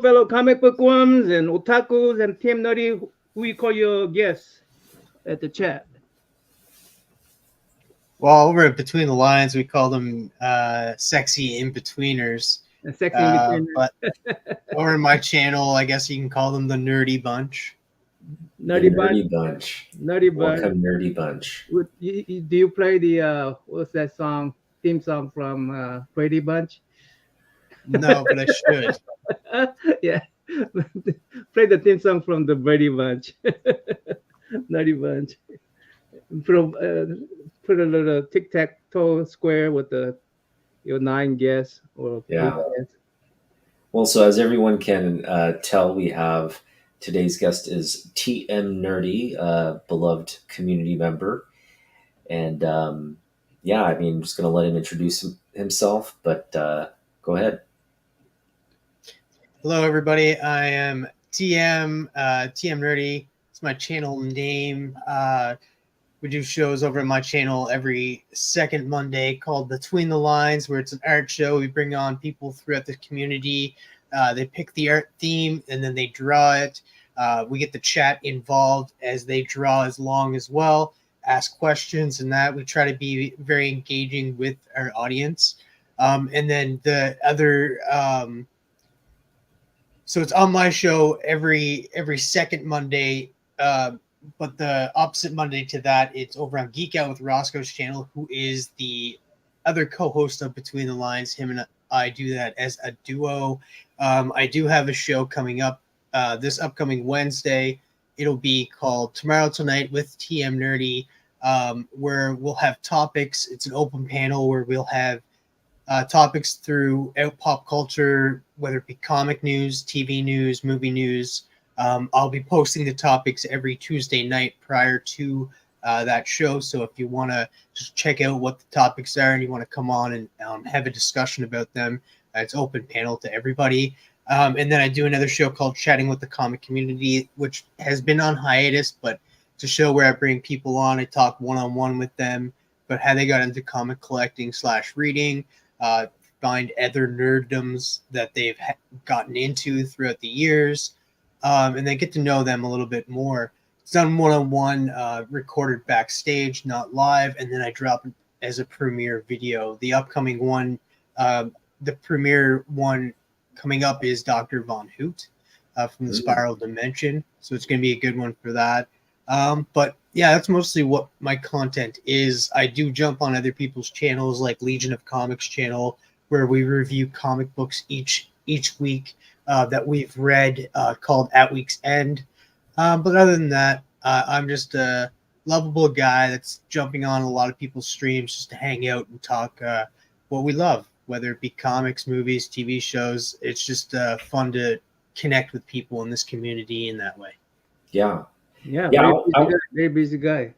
fellow comic book worms and otakus and TM Nerdy, who we call your guests at the chat. Well, over at Between the Lines, we call them sexy in-betweeners. A sexy in-betweeners. But over in my channel, I guess you can call them the Nerdy Bunch. Nerdy Bunch. Nerdy Bunch. Welcome, Nerdy Bunch. Do you play the what's that song? Theme song from Brady Bunch? No, but I should. Yeah, play the theme song from the Brady Bunch. Nerdy Bunch. Put a little tic-tac-toe square with your 9 guests or 8 guests. Well, so as everyone can tell, we have today's guest is TM Nerdy, beloved community member. And I'm just going to let him introduce himself, but go ahead. Hello, everybody. I am TM Nerdy. It's my channel name. We do shows over at my channel every second Monday called Between the Lines, where it's an art show. We bring on people throughout the community. They pick the art theme and then they draw it. We get the chat involved as they draw as long as well, ask questions and that. We try to be very engaging with our audience. And then the other, so it's on my show every second Monday, but the opposite Monday to that, it's over on Geek Out with Roscoe's channel, who is the other co-host of Between the Lines. Him and I do that as a duo. I do have a show coming up this upcoming Wednesday. It'll be called Tomorrow Tonight with TM Nerdy, where we'll have topics. It's an open panel where we'll have topics throughout pop culture, whether it be comic news, TV news, movie news. I'll be posting the topics every Tuesday night prior to that show. So if you want to just check out what the topics are and you want to come on and have a discussion about them, it's open panel to everybody. And then I do another show called Chatting with the Comic Community, which has been on hiatus, but it's a show where I bring people on. I talk one-on-one with them about how they got into comic collecting / reading, find other nerddoms that they've gotten into throughout the years, and then get to know them a little bit more. It's done one-on-one, recorded backstage, not live, and then I drop it as a premiere video. The upcoming one, the premiere one coming up is Dr. Von Hoot from the Spiral Dimension. So it's going to be a good one for that. But yeah, that's mostly what my content is. I do jump on other people's channels like Legion of Comics channel, where we review comic books each week that we've read, called At Week's End. But other than that, I'm just a lovable guy that's jumping on a lot of people's streams just to hang out and talk what we love, whether it be comics, movies, TV shows. It's just fun to connect with people in this community in that way. Yeah. Very busy guy.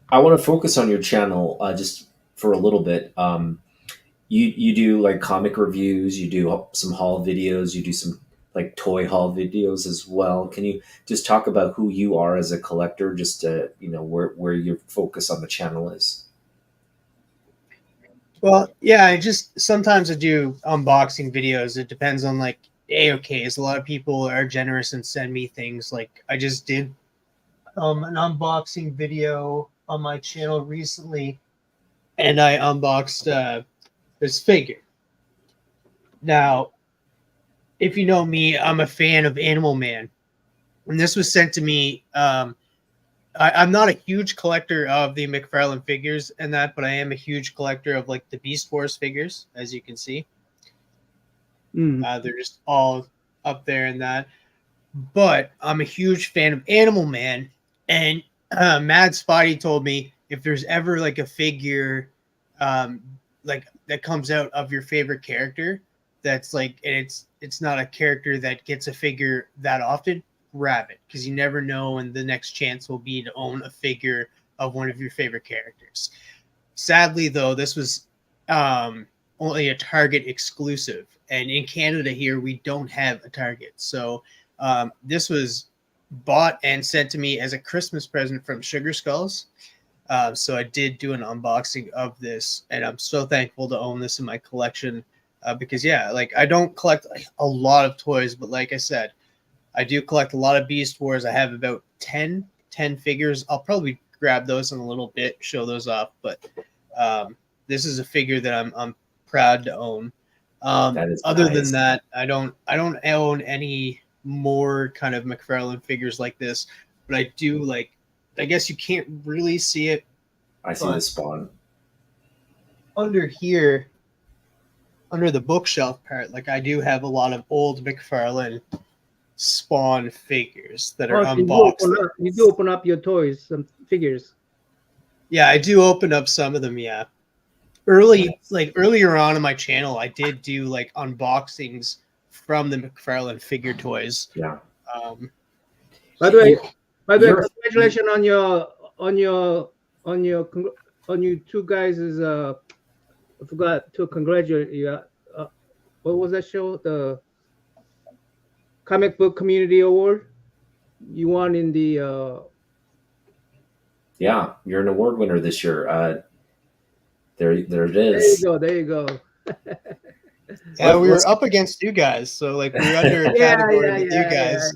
I want to focus on your channel just for a little bit. You do like comic reviews, you do some haul videos, you do some like toy haul videos as well. Can you just talk about who you are as a collector, just to, where your focus on the channel is? Well, yeah, sometimes I do unboxing videos. It depends on like as a lot of people are generous and send me things. Like I just did an unboxing video on my channel recently, and I unboxed this figure. Now, if you know me, I'm a fan of Animal Man, and this was sent to me. I'm not a huge collector of the McFarlane figures and that, but I am a huge collector of like the Beast Wars figures, as you can see. They're just all up there in that. But I'm a huge fan of Animal Man, and Mad Spotty told me if there's ever like a figure like that comes out of your favorite character that's like, and it's not a character that gets a figure that often, grab it, because you never know when the next chance will be to own a figure of one of your favorite characters. Sadly, though, this was only a Target exclusive, and in Canada here we don't have a Target. So this was bought and sent to me as a Christmas present from Sugar Skulls. So I did do an unboxing of this, and I'm so thankful to own this in my collection. because like I don't collect a lot of toys, but like I said, I do collect a lot of Beast Wars. I have about 10 figures. I'll probably grab those in a little bit, show those off, but this is a figure that I'm proud to own. That is Other nice. than that, I don't own any more kind of McFarlane figures like this, but I do like, I guess you can't really see it. I see the Spawn. Under here, under the bookshelf part, like I do have a lot of old McFarlane Spawn figures that are unboxed. You do open up your toys, some figures. Yeah, I do open up some of them, yeah. Earlier on in my channel, I did do like unboxings from the McFarlane figure toys. Yeah. By the way, congratulations on you two guys. Is I forgot to congratulate you. What was that show? The Comic Book Community Award. You won in the. Yeah, you're an award winner this year. There it is. There you go. Yeah, we were up against you guys, so like we're under a category with you guys.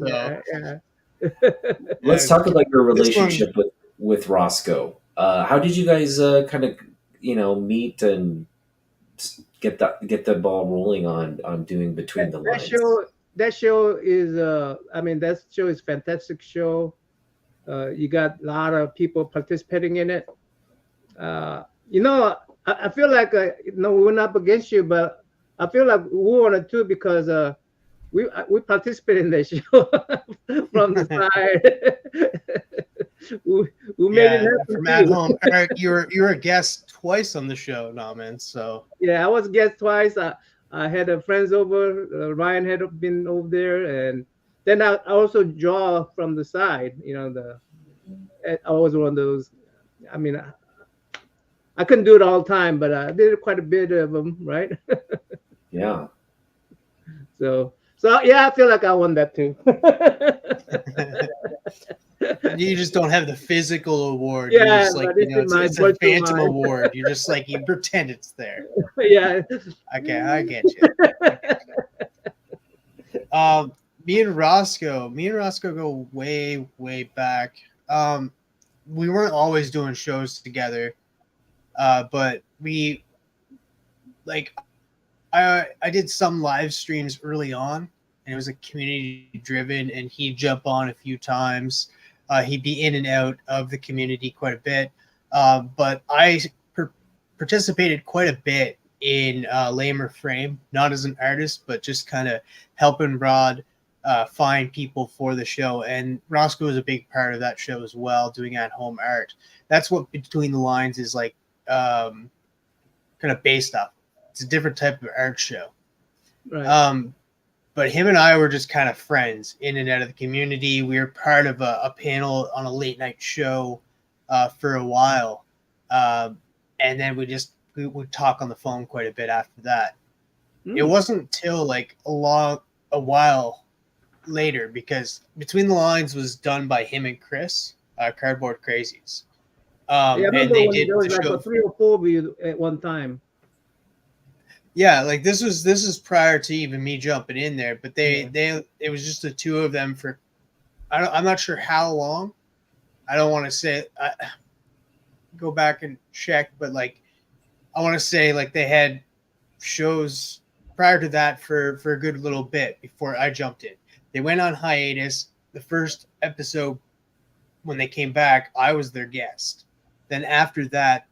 Let's talk about your relationship with Roscoe. How did you guys kind of meet and get the ball rolling on doing Between the Lines? That show is that show is fantastic show. You got a lot of people participating in it. I feel like we're not up against you, but I feel like we wanted to because we participate in the show from the side. we made it happen from at home. Eric, you're a guest twice on the show now, man. So yeah, I was a guest twice. I had friends over. Ryan had been over there, and then I also draw from the side. I was one of those. I mean, I couldn't do it all the time, but I did quite a bit of them, right? Yeah. So yeah, I feel like I won that too. You just don't have the physical award. Yeah, you're just like, it's a phantom award. You're just like, you pretend it's there. Yeah. Okay, I get you. Me and Roscoe go way, way back. We weren't always doing shows together, but we I did some live streams early on, and it was a community driven, and he'd jump on a few times. He'd be in and out of the community quite a bit, but I participated quite a bit in Lamer Frame, not as an artist, but just kind of helping Rod find people for the show. And Roscoe was a big part of that show as well, doing at-home art. That's what Between the Lines is like, kind of based off. It's a different type of art show. Right. But him and I were just kind of friends in and out of the community. We were part of a panel on a late night show for a while. And then we would talk on the phone quite a bit after that. It wasn't until like a while later, because Between the Lines was done by him and Chris, Cardboard Crazies. And they did there was the like show 3 or 4 of you at one time. Yeah, like this is prior to even me jumping in there, but it was just the two of them for I'm not sure how long. I don't want to say go back and check, but like I want to say like they had shows prior to that for a good little bit before I jumped in. They went on hiatus. The first episode when they came back, I was their guest. Then after that,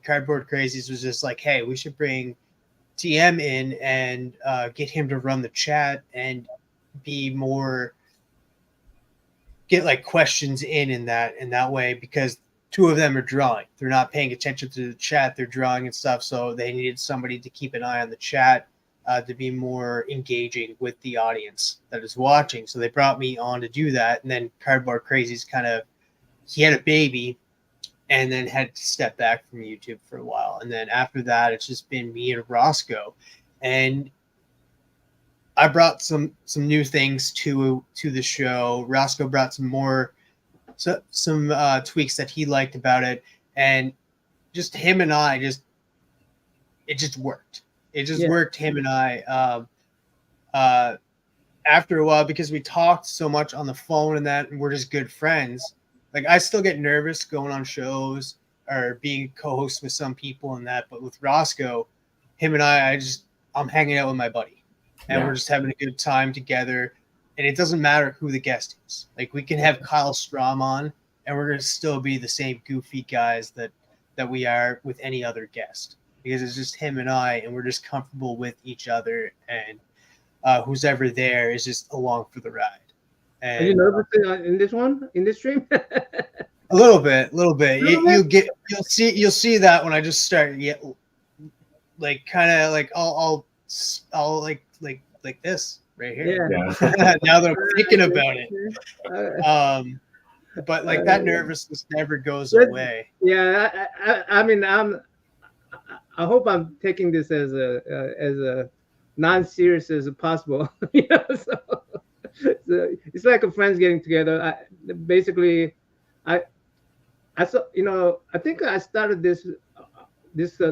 Cardboard Crazies was just like, hey, we should bring TM in and get him to run the chat and be more, get like questions in that way, because two of them are drawing. They're not paying attention to the chat. They're drawing and stuff. So they needed somebody to keep an eye on the chat to be more engaging with the audience that is watching. So they brought me on to do that. And then Cardboard Crazies he had a baby and then had to step back from YouTube for a while. And then after that, it's just been me and Roscoe. And I brought some new things to the show. Roscoe brought some tweaks that he liked about it. And just him and I, it just worked. It just Yeah. worked, him and I. After a while, because we talked so much on the phone and that, and we're just good friends. Like, I still get nervous going on shows or being co-host with some people and that, but with Roscoe, him and I'm hanging out with my buddy, and Yeah. we're just having a good time together. And it doesn't matter who the guest is. Like, we can have Kyle Strom on, and we're gonna still be the same goofy guys that we are with any other guest, because it's just him and I, and we're just comfortable with each other, and who's ever there is just along for the ride. Are you And nervous in this one, in this stream? a little bit. Little You'll see that when I just start, like kind of like I'll like this right here. Yeah. Yeah. Now that I'm thinking about it, but like that nervousness never goes away. Yeah, I mean, I hope I'm taking this as a non-serious as possible. You know, so it's like a friends getting together. Basically, I saw, you know, I think I started this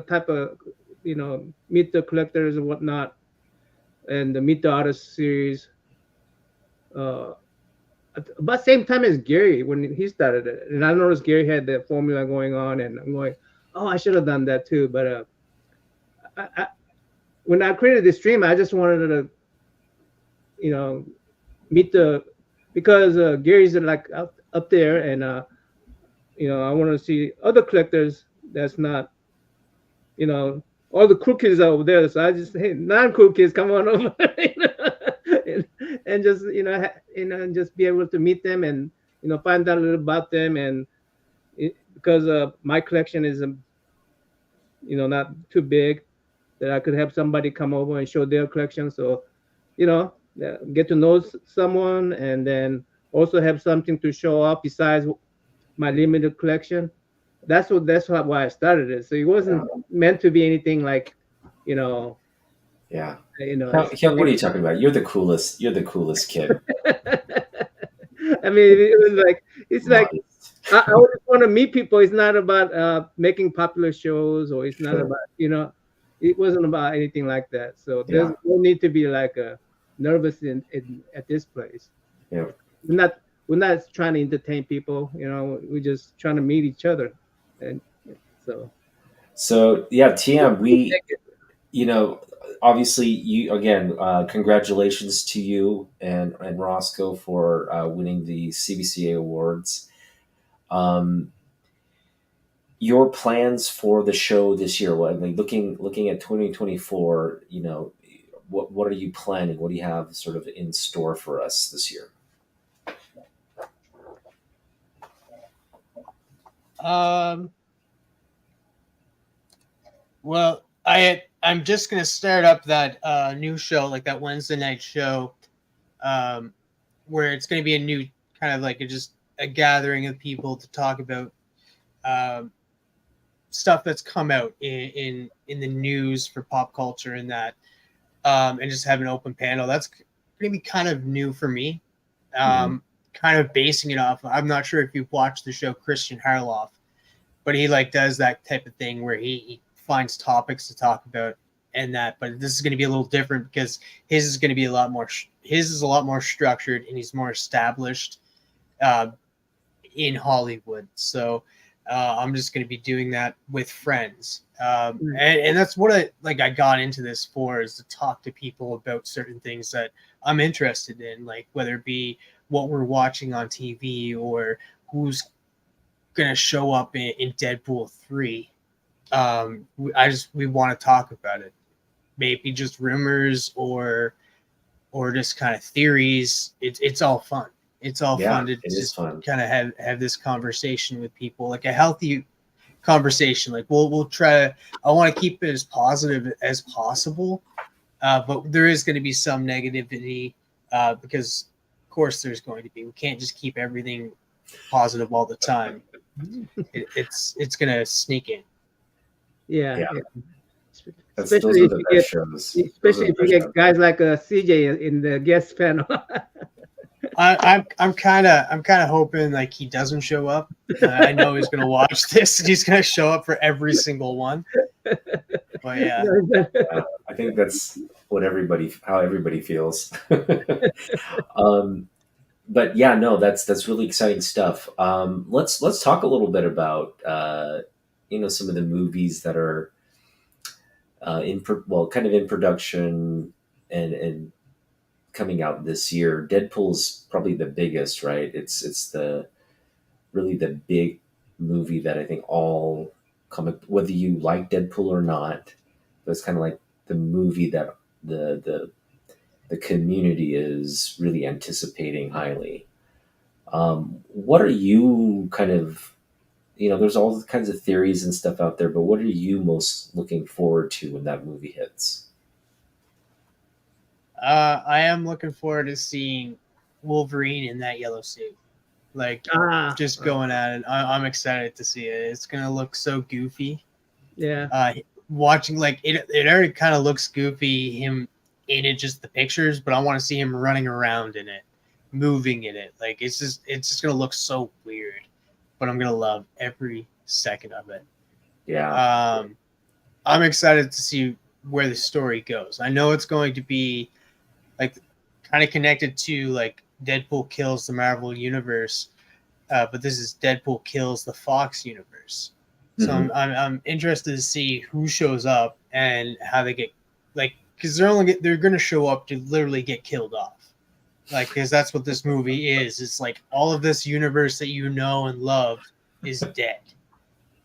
type of, you know, meet the collectors and whatnot, and the meet the artists series. About same time as Gary when he started it, and I noticed Gary had the formula going on, and I'm going, oh, I should have done that too. But when I created this stream, I just wanted to, you know, because Gary's like up there, and you know, I want to see other collectors that's not, you know, all the cool kids are over there. So I just, hey, non-cool kids, come on over. You know? and just, you know, and just be able to meet them and, you know, find out a little about them. And because my collection is, you know, not too big, that I could have somebody come over and show their collection. So, you know, get to know someone, and then also have something to show off besides my limited collection. That's why I started it. So it wasn't meant to be anything like, you know. Yeah. You know. Hyung, what are you talking about? You're the coolest. You're the coolest kid. I mean, it was like, it's like I always want to meet people. It's not about making popular shows, or it's not about, you know, it wasn't about anything like that. So there's no need to be like nervous at this place. Yeah. We're not trying to entertain people, you know. We're just trying to meet each other, and so yeah, TM, we, you know, obviously you again, congratulations to you and Roscoe for winning the CBCA awards. Your plans for the show this year? What, I mean, looking at 2024, you know, what are you planning? What do you have sort of in store for us this year? Well, I'm just gonna start up that new show, like that Wednesday night show, where it's gonna be a new kind of like just a gathering of people to talk about stuff that's come out in the news for pop culture and that, and just have an open panel. That's gonna be kind of new for me. Kind of basing it off. I'm not sure if you've watched the show Christian Harloff, but he like does that type of thing where he finds topics to talk about and that. But this is going to be a little different because his is going to be a lot more structured, and he's more established in Hollywood. So I'm just going to be doing that with friends, and that's what I got into this for, is to talk to people about certain things that I'm interested in, like whether it be what we're watching on TV or who's going to show up in Deadpool 3. We want to talk about it. Maybe just rumors or just kind of theories. It's all fun. It's all fun to just kind of have this conversation with people, like a healthy conversation. Like we'll try. I want to keep it as positive as possible, but there is going to be some negativity because, of course, there's going to be. We can't just keep everything positive all the time. It's going to sneak in. Yeah. Especially if you get guys like CJ in the guest panel. I'm kind of hoping like he doesn't show up. I know he's gonna watch this and he's gonna show up for every single one. But But yeah, I think that's how everybody feels. um, but yeah, no, that's really exciting stuff. Let's talk a little bit about some of the movies that are kind of in production and coming out this year. Deadpool's probably the biggest, right? It's the really the big movie that I think all comic, whether you like Deadpool or not, that's kind of like the movie that the community is really anticipating highly. What are you kind of, there's all kinds of theories and stuff out there, but what are you most looking forward to when that movie hits? I am looking forward to seeing Wolverine in that yellow suit, like just going at it. I'm excited to see it. It's gonna look so goofy. Yeah. Watching like it already kind of looks goofy him in it, just the pictures, but I want to see him running around in it, moving in it. Like it's just gonna look so weird, but I'm gonna love every second of it. Yeah. I'm excited to see where the story goes. I know it's going to be like kind of connected to like Deadpool kills the Marvel universe, but this is Deadpool kills the Fox universe. So I'm interested to see who shows up and how they get, like, because they're going to show up to literally get killed off, like, because that's what this movie is. It's like all of this universe that you know and love is dead.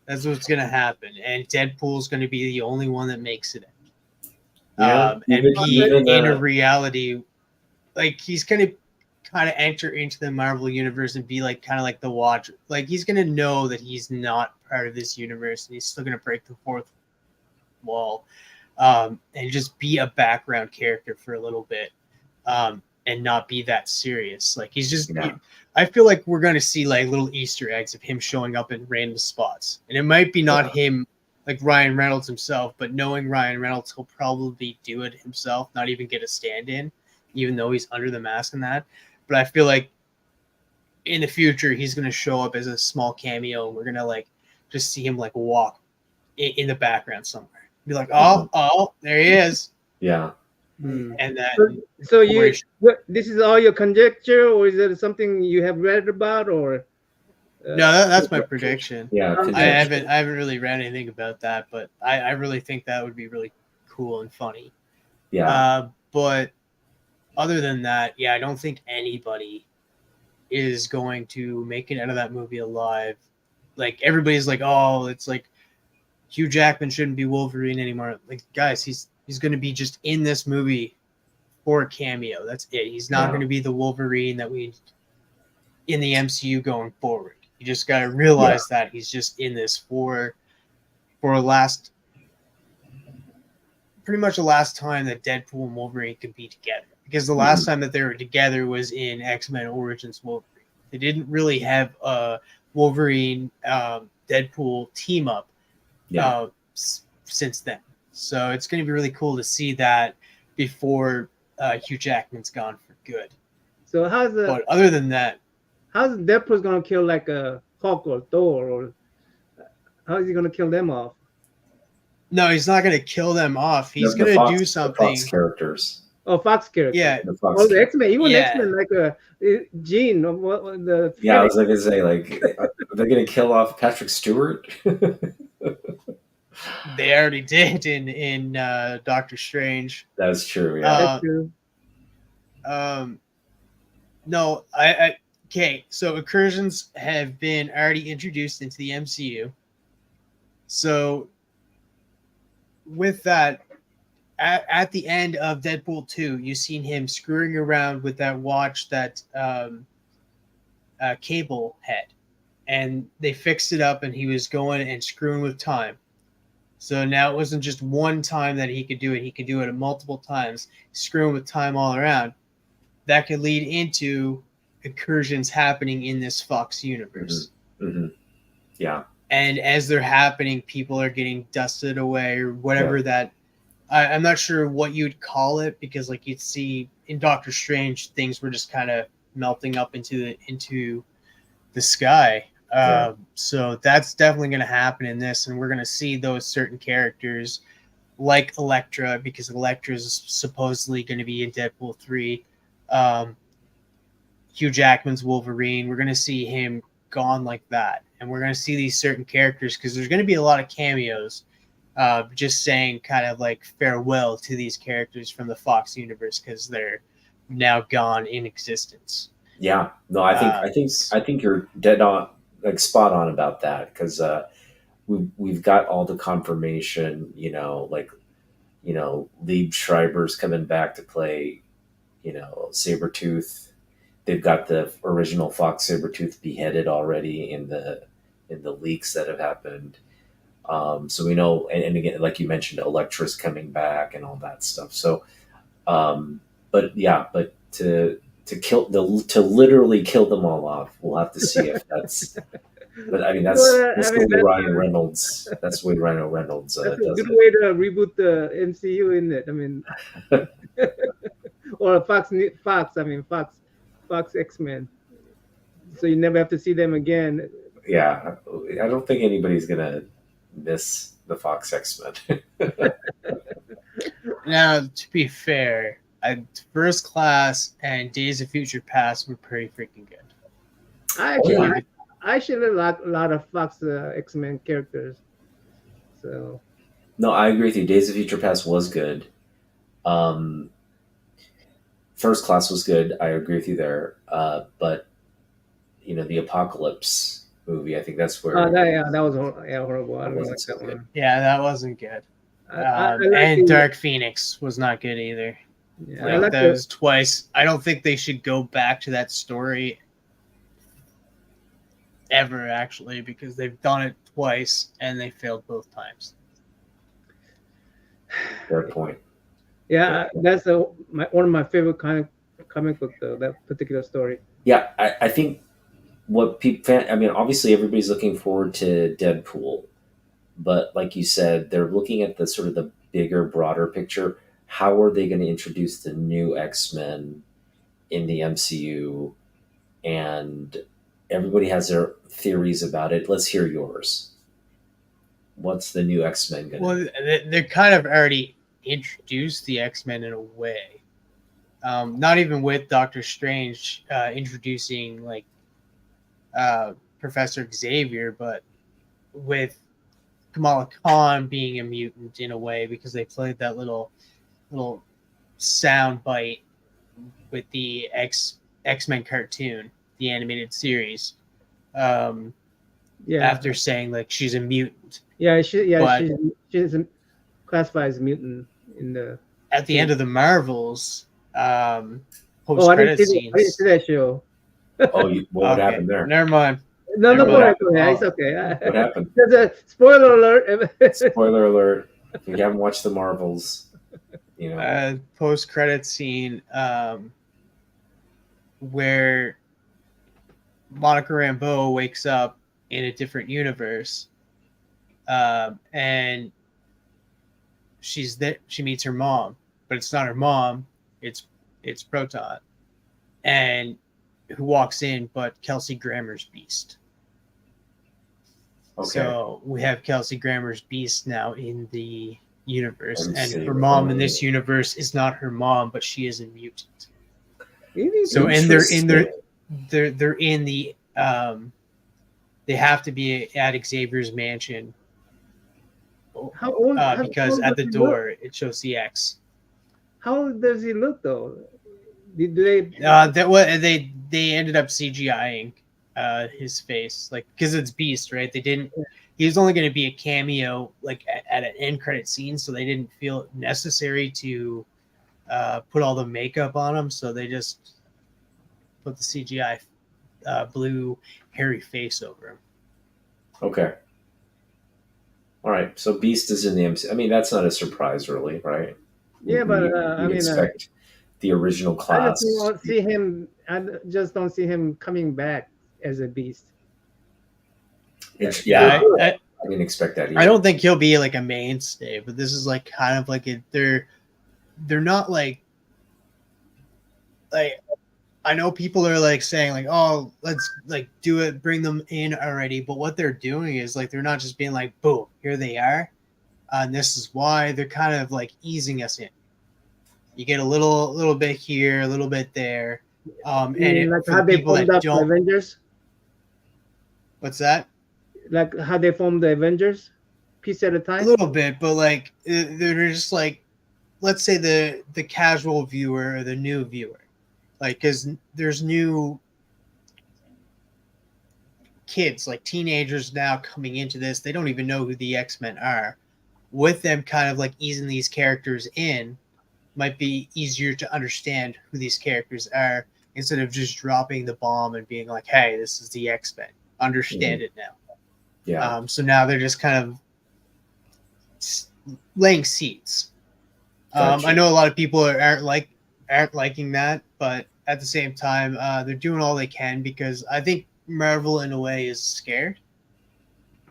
That's what's going to happen, and Deadpool's going to be the only one that makes it in. Yeah, And be in a reality, like he's going to kind of enter into the Marvel universe and be like kind of like the Watcher. Like he's going to know that he's not part of this universe and he's still going to break the fourth wall, and just be a background character for a little bit, and not be that serious. Like he's just, I feel like we're going to see like little Easter eggs of him showing up in random spots, and it might be not him, like Ryan Reynolds himself, but knowing Ryan Reynolds, he'll probably do it himself, not even get a stand-in, even though he's under the mask and that. But I feel like in the future, he's going to show up as a small cameo, and we're going to like just see him like walk in the background somewhere. Be like, oh, there he is. Yeah. And that. So this is all your conjecture, or is it something you have read about, or? No, that's my prediction. Yeah. I haven't really read anything about that, but I really think that would be really cool and funny. Yeah. But other than that, I don't think anybody is going to make it out of that movie alive. Like everybody's like, oh, it's like Hugh Jackman shouldn't be Wolverine anymore. Like, guys, he's going to be just in this movie for a cameo. That's it. He's not going to be the Wolverine that we in the MCU going forward. You just got to realize that he's just in this for pretty much the last time that Deadpool and Wolverine could be together. Because the last time that they were together was in X-Men Origins Wolverine. They didn't really have a Wolverine Deadpool team up since then. So it's going to be really cool to see that before Hugh Jackman's gone for good. So but other than that, how's Deadpool's going to kill like a Hulk or Thor, or how is he going to kill them off? No, he's not going to kill them off. He's going to do something. Fox characters. Oh, Fox characters. Yeah. The X-Men. Even X-Men, like Jean. I was going to say, like, they're going to kill off Patrick Stewart. They already did in Doctor Strange. That's true. Yeah. That's true. No, okay. So incursions have been already introduced into the MCU. So with that, at the end of Deadpool 2, you've seen him screwing around with that watch that Cable had, and they fixed it up, and he was going and screwing with time. So now it wasn't just one time that he could do it; he could do it multiple times, screwing with time all around. That could lead into incursions happening in this Fox universe. Mm-hmm. Yeah. And as they're happening, people are getting dusted away or whatever that. I'm not sure what you'd call it, because like you'd see in Doctor Strange, things were just kind of melting up into the sky. So that's definitely going to happen in this, and we're going to see those certain characters like Elektra, because Elektra is supposedly going to be in Deadpool 3. Hugh Jackman's Wolverine. We're going to see him gone like that. And we're going to see these certain characters because there's going to be a lot of cameos just saying kind of like farewell to these characters from the Fox universe because they're now gone in existence. Yeah, no, I think you're dead on, like spot on about that because we've got all the confirmation, like Lieb Schreiber's coming back to play, Sabretooth. They've got the original Fox Sabretooth beheaded already in the leaks that have happened. So we know, and again, like you mentioned, Elektra's coming back and all that stuff. So, but to literally kill them all off, we'll have to see if that's. But I mean, that's the way Ryan Reynolds. That's the way Ryan Reynolds that's a does good it. way to reboot the MCU, isn't it? I mean, or Fox X-Men. So you never have to see them again. Yeah, I don't think anybody's gonna miss the Fox X-Men. Now, to be fair, First Class and Days of Future Past were pretty freaking good. I actually like a lot of Fox X-Men characters. So No, I agree with you. Days of Future Past was good. First Class was good. I agree with you there. But the Apocalypse movie, I think that's where that was horrible. I don't wasn't like so that good. one. Yeah, that wasn't good. I like And the- Dark Phoenix was not good either. Yeah, Like, I like that the- was twice. I don't think they should go back to that story ever, actually, because they've done it twice and they failed both times. Fair point. Yeah, that's one of my favorite kind of comic book though. That particular story. Yeah, I think what people. I mean, obviously everybody's looking forward to Deadpool, but like you said, they're looking at the sort of the bigger, broader picture. How are they going to introduce the new X-Men in the MCU? And everybody has their theories about it. Let's hear yours. What's the new X-Men going to Well, they're kind of already introduced the X-Men in a way. Not even with Doctor Strange introducing like Professor Xavier, but with Kamala Khan being a mutant in a way because they played that little sound bite with the X-Men cartoon, the animated series. Yeah. After saying like she's a mutant. Yeah, But- she's classified as mutant in the. At the end of the Marvels, Oh, post I credit didn't see scenes. that show. what happened there? Never mind. No, Never go mind. ahead. It's okay. What happened? There's a spoiler alert. Spoiler alert. If you haven't watched the Marvels, Post credit scene where Monica Rambeau wakes up in a different universe, and she's there. She meets her mom, but it's not her mom. It's Proton, and who walks in, but Kelsey Grammer's Beast. okay. So we have Kelsey Grammer's Beast now in the universe, and MCU. her mom in this universe is not her mom, but she is a mutant. Really? So and they're in Interesting. they're in the they have to be at Xavier's mansion How old? because how at the does he look? door it shows the X. How does he look though? Do they? They ended up CGIing his face, like because it's Beast, right? They didn't. He was only going to be a cameo, like at an end credit scene, so they didn't feel it necessary to put all the makeup on him. So they just put the CGI blue hairy face over him. Okay. All right. So Beast is in the MC. I mean, that's not a surprise, really, right? Yeah, but You'd expect the original I class. just don't see him. I just don't see him coming back as a Beast. Yeah, I I didn't expect that either. I don't think he'll be like a mainstay, but this is like kind of like they're not like I know people are like saying like, oh, let's like do it, bring them in already. But what they're doing is like they're not just being like, boom, here they are. and this is why they're kind of like easing us in. You get a little bit here, a little bit there, and Like for how the they people formed that up the don't, Avengers, what's that? like how they formed the Avengers, piece at a A time. little bit, but like they're just like, let's say the casual viewer or the new viewer, like because there's new kids, like teenagers now coming into this, they don't even know who the X-Men are. With them kind of like easing these characters in, might be easier to understand who these characters are instead of just dropping the bomb and being like, hey, this is the X-Men. Understand it now. Yeah. So now they're just kind of laying seeds. Gotcha. I know a lot of people aren't liking that, but at the same time, they're doing all they can because I think Marvel, in a way, is scared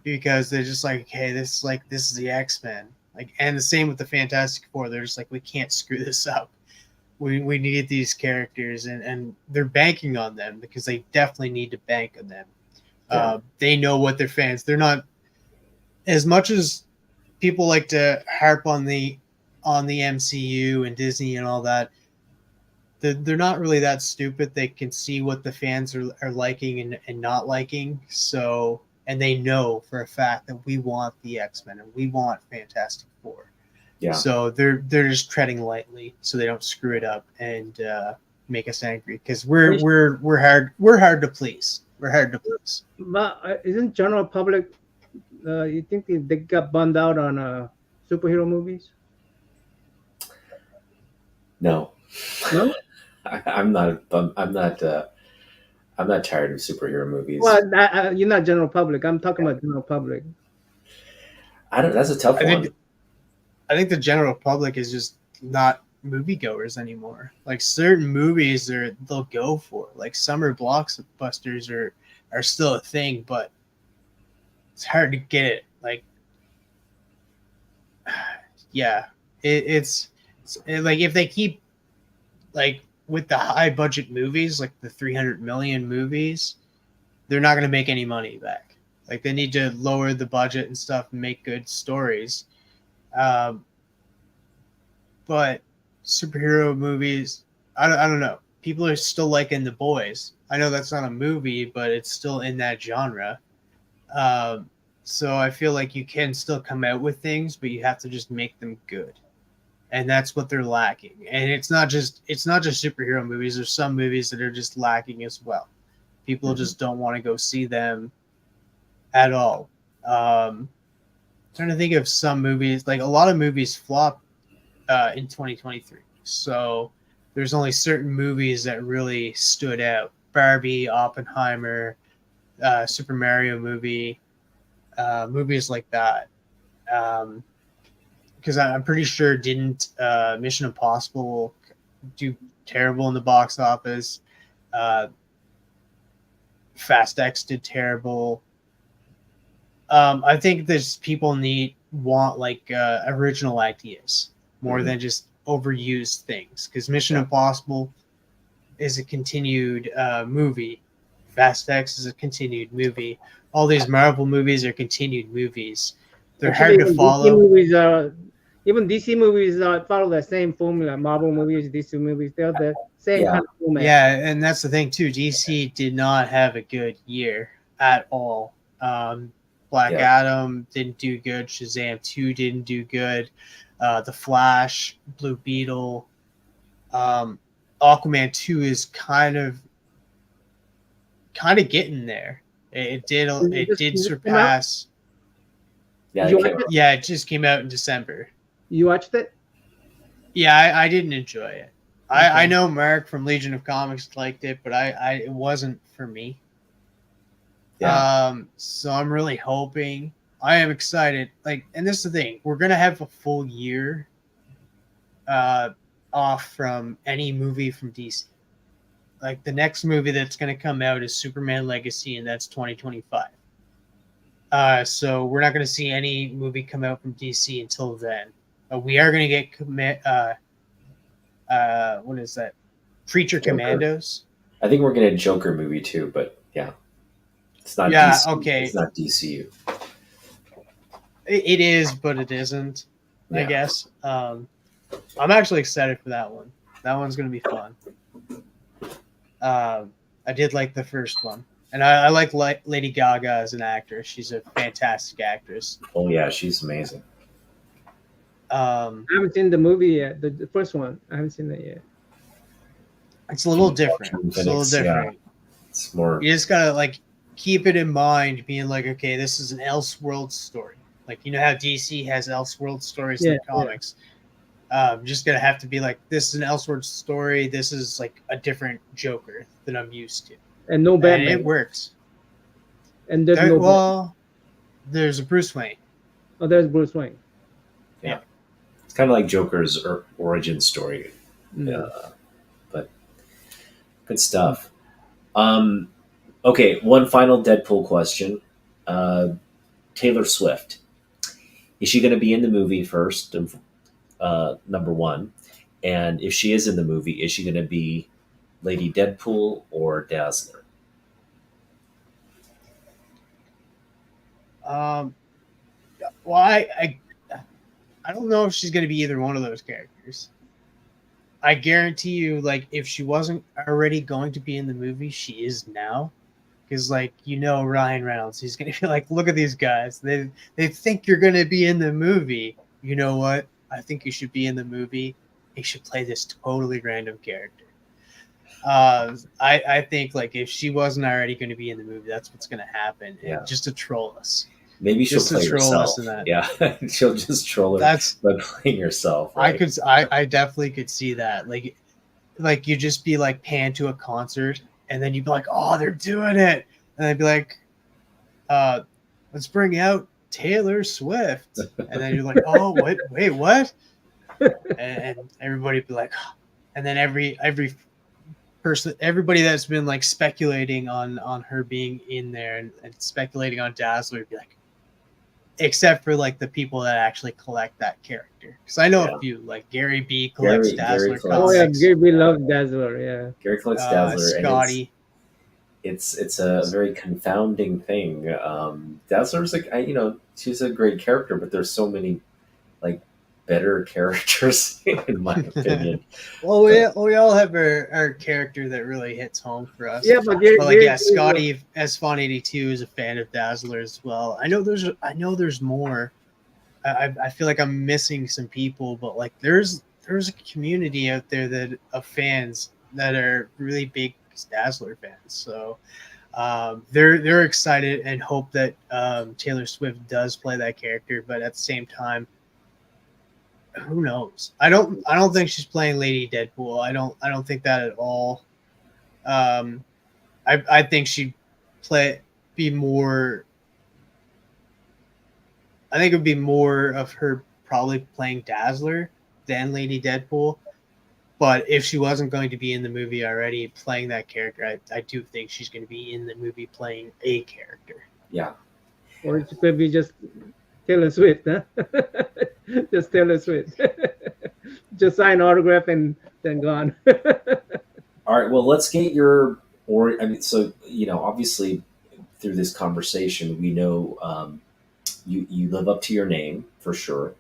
because they're just like, hey, this is the X-Men. Like, and the same with the Fantastic Four. They're just like, we can't screw this up. We need these characters, and they're banking on them because they definitely need to bank on them. Yeah. They know what their fans. They're not as much as people like to harp on the MCU and Disney and all that. They're not really that stupid. They can see what the fans are liking and not liking. So, and they know for a fact that we want the X-Men and we want Fantastic Four. Yeah. So they're just treading lightly so they don't screw it up and make us angry because we're hard to please. We're hard to please. But isn't general public? You think they got bummed out on superhero movies? No. No. I'm not tired of superhero movies. Well, you're not general public. I'm talking about general public. That's a tough one. I think the general public is just not moviegoers anymore. Like certain movies they'll go for. Like summer blockbusters are still a thing, but it's hard to get it. Like, yeah, it's like if they keep like with the high budget movies, like the 300 million movies, they're not going to make any money back. Like they need to lower the budget and stuff and make good stories. But superhero movies, I don't know. People are still liking The Boys. I know that's not a movie, but it's still in that genre. So I feel like you can still come out with things, but you have to just make them good. And that's what they're lacking. And it's not just superhero movies. There's some movies that are just lacking as well. People just don't want to go see them at all. Trying to think of some movies, like a lot of movies flop in 2023. So there's only certain movies that really stood out. Barbie, Oppenheimer, Super Mario movie, movies like that. Because I'm pretty sure didn't Mission Impossible do terrible in the box office. Fast X did terrible. I think there's people want like original ideas more than just overused things. Because Mission Impossible is a continued movie. Fast X is a continued movie. All these Marvel movies are continued movies. They're Actually, hard to follow. Even DC movies follow the same formula. Marvel movies, DC movies, they're the same kind of format. Yeah, and that's the thing too. DC did not have a good year at all. Black Adam didn't do good. Shazam 2 didn't do good. The Flash, Blue Beetle, Aquaman 2 is kind of getting there. It did surpass. Yeah, it just came out in December. You watched it? Yeah, I didn't enjoy it. Okay. I know Mark from Legion of Comics liked it, but it wasn't for me. Yeah. So I'm really hoping. I am excited. Like, and this is the thing: we're gonna have a full year off from any movie from DC. Like the next movie that's gonna come out is Superman Legacy, and that's 2025. So we're not going to see any movie come out from DC until then. We are going to get what is that? Creature Joker. Commandos. I think we're getting a Joker movie too, but yeah, it's not. Yeah, DC. okay. It's not DCU. It is, but it isn't. I Yeah. guess. I'm actually excited for that one. That one's gonna be fun. I did like the first one, and I like Lady Gaga as an actress. She's a fantastic actress. Oh yeah, she's amazing. Um, I haven't seen the movie yet. The first one. I haven't seen that yet. it's a little Joaquin different. It's a little Phoenix, yeah. different. It's more. You just gotta like keep it in mind, being like, okay, this is an Elseworld story. Like you know how DC has Elseworld stories in Yeah, the comics. Just gonna have to be like, this is an Elseworld story. This is like a different Joker than I'm used to, And no and Batman. it works. And there's no. Well, there's a Bruce Wayne. Oh, there's Bruce Wayne. It's kind of like Joker's origin story. Mm. But good stuff. Okay, one final Deadpool question. Taylor Swift. Is she going to be in the movie first? Number one. And if she is in the movie, is she going to be Lady Deadpool or Dazzler? Well, I don't know if she's going to be either one of those characters. I guarantee you, like, if she wasn't already going to be in the movie, she is now. Because, like, you know, Ryan Reynolds, he's going to be like, look at these guys. They think you're going to be in the movie. You know what? I think you should be in the movie. You should play this totally random character. I think, like, if she wasn't already going to be in the movie, that's what's going to happen. Yeah. And just to troll us. Maybe she'll Just to play troll herself. us in that. Yeah, she'll just troll her That's by playing herself. Right? I definitely could see that. Like you just be like panned to a concert, and then you'd be like, oh, they're doing it, and they'd be like, let's bring out Taylor Swift, and then you're like, oh, what? Wait, what? And everybody'd be like, and then every person, everybody that's been like speculating on her being in there and speculating on Dazzler would be like, except for like the people that actually collect that character. Because I know Yeah. a few, like Gary B collects Dazzler collects- Oh yeah, comics. we love Dazzler. Yeah. Gary collects Dazzler, Scotty. and it's a very confounding thing. Dazzler's like she's a great character, but there's so many like better characters in my opinion. Well, we all have our character that really hits home for us. Yeah, but Scotty S-Fon82 is a fan of Dazzler as well. I know there's more. I feel like I'm missing some people, but like there's a community out there of fans that are really big Dazzler fans. So they're excited and hope that Taylor Swift does play that character, but at the same time, who knows? I don't think she's playing Lady Deadpool. I don't think that at all. I think she'd be more. I think it would be more of her probably playing Dazzler than Lady Deadpool. But if she wasn't going to be in the movie already playing that character, I do think she's going to be in the movie playing a character. Yeah. Or it could be just Taylor Swift, huh? Just Taylor Swift. Just sign autograph and then gone. All right. Well, let's get so obviously through this conversation, we know you live up to your name for sure.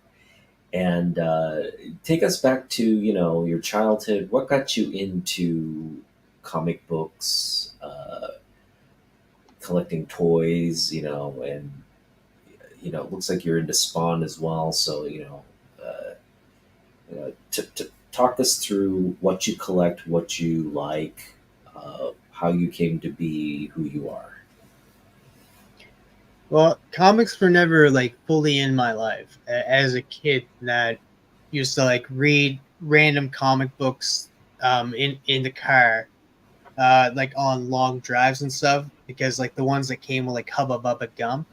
And take us back to your childhood. What got you into comic books, collecting toys? And it looks like you're into Spawn as well. So to talk us through what you collect, what you like, how you came to be who you are. Well, comics were never like fully in my life. As a kid, that used to like read random comic books in the car, like on long drives and stuff, because like the ones that came with like Hubba Bubba gum,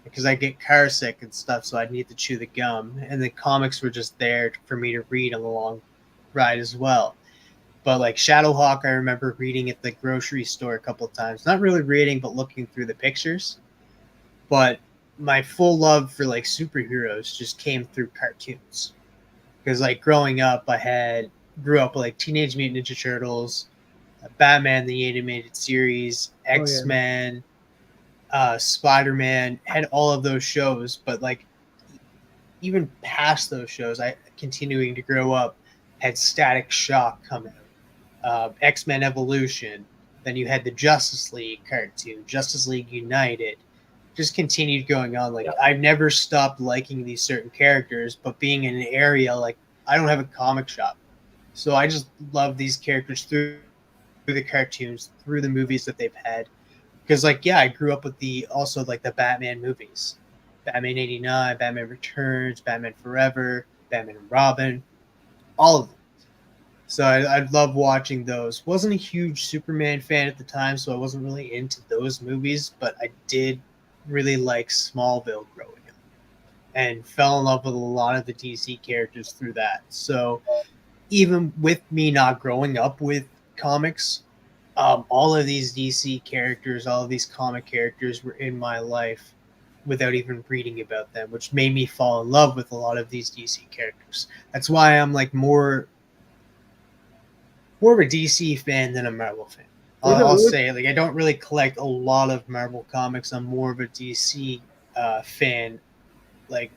because I get car sick and stuff, so I'd need to chew the gum, and the comics were just there for me to read on the long ride as well. But like Shadowhawk, I remember reading at the grocery store a couple of times. Not really reading, but looking through the pictures. But my full love for like superheroes just came through cartoons. Because like growing up, grew up with like Teenage Mutant Ninja Turtles, Batman the Animated Series, X-Men, Spider-Man, had all of those shows. But like even past those shows, I continuing to grow up, had Static Shock come out, X-Men Evolution. Then you had the Justice League cartoon, Justice League United. Just continued going on. Like, Yeah. I've never stopped liking these certain characters, but being in an area like I don't have a comic shop, so I just love these characters through the cartoons, through the movies that they've had. Because like, yeah, I grew up with the Batman movies, Batman '89, Batman Returns, Batman Forever, Batman and Robin, all of them. So I love watching those. Wasn't a huge Superman fan at the time, so I wasn't really into those movies, but I did really like Smallville growing up and fell in love with a lot of the DC characters through that. So even with me not growing up with comics, all of these DC characters, all of these comic characters were in my life without even reading about them, which made me fall in love with a lot of these DC characters. That's why I'm like more of a DC fan than a Marvel fan. I'll say, like, I don't really collect a lot of Marvel comics. I'm more of a DC fan, like,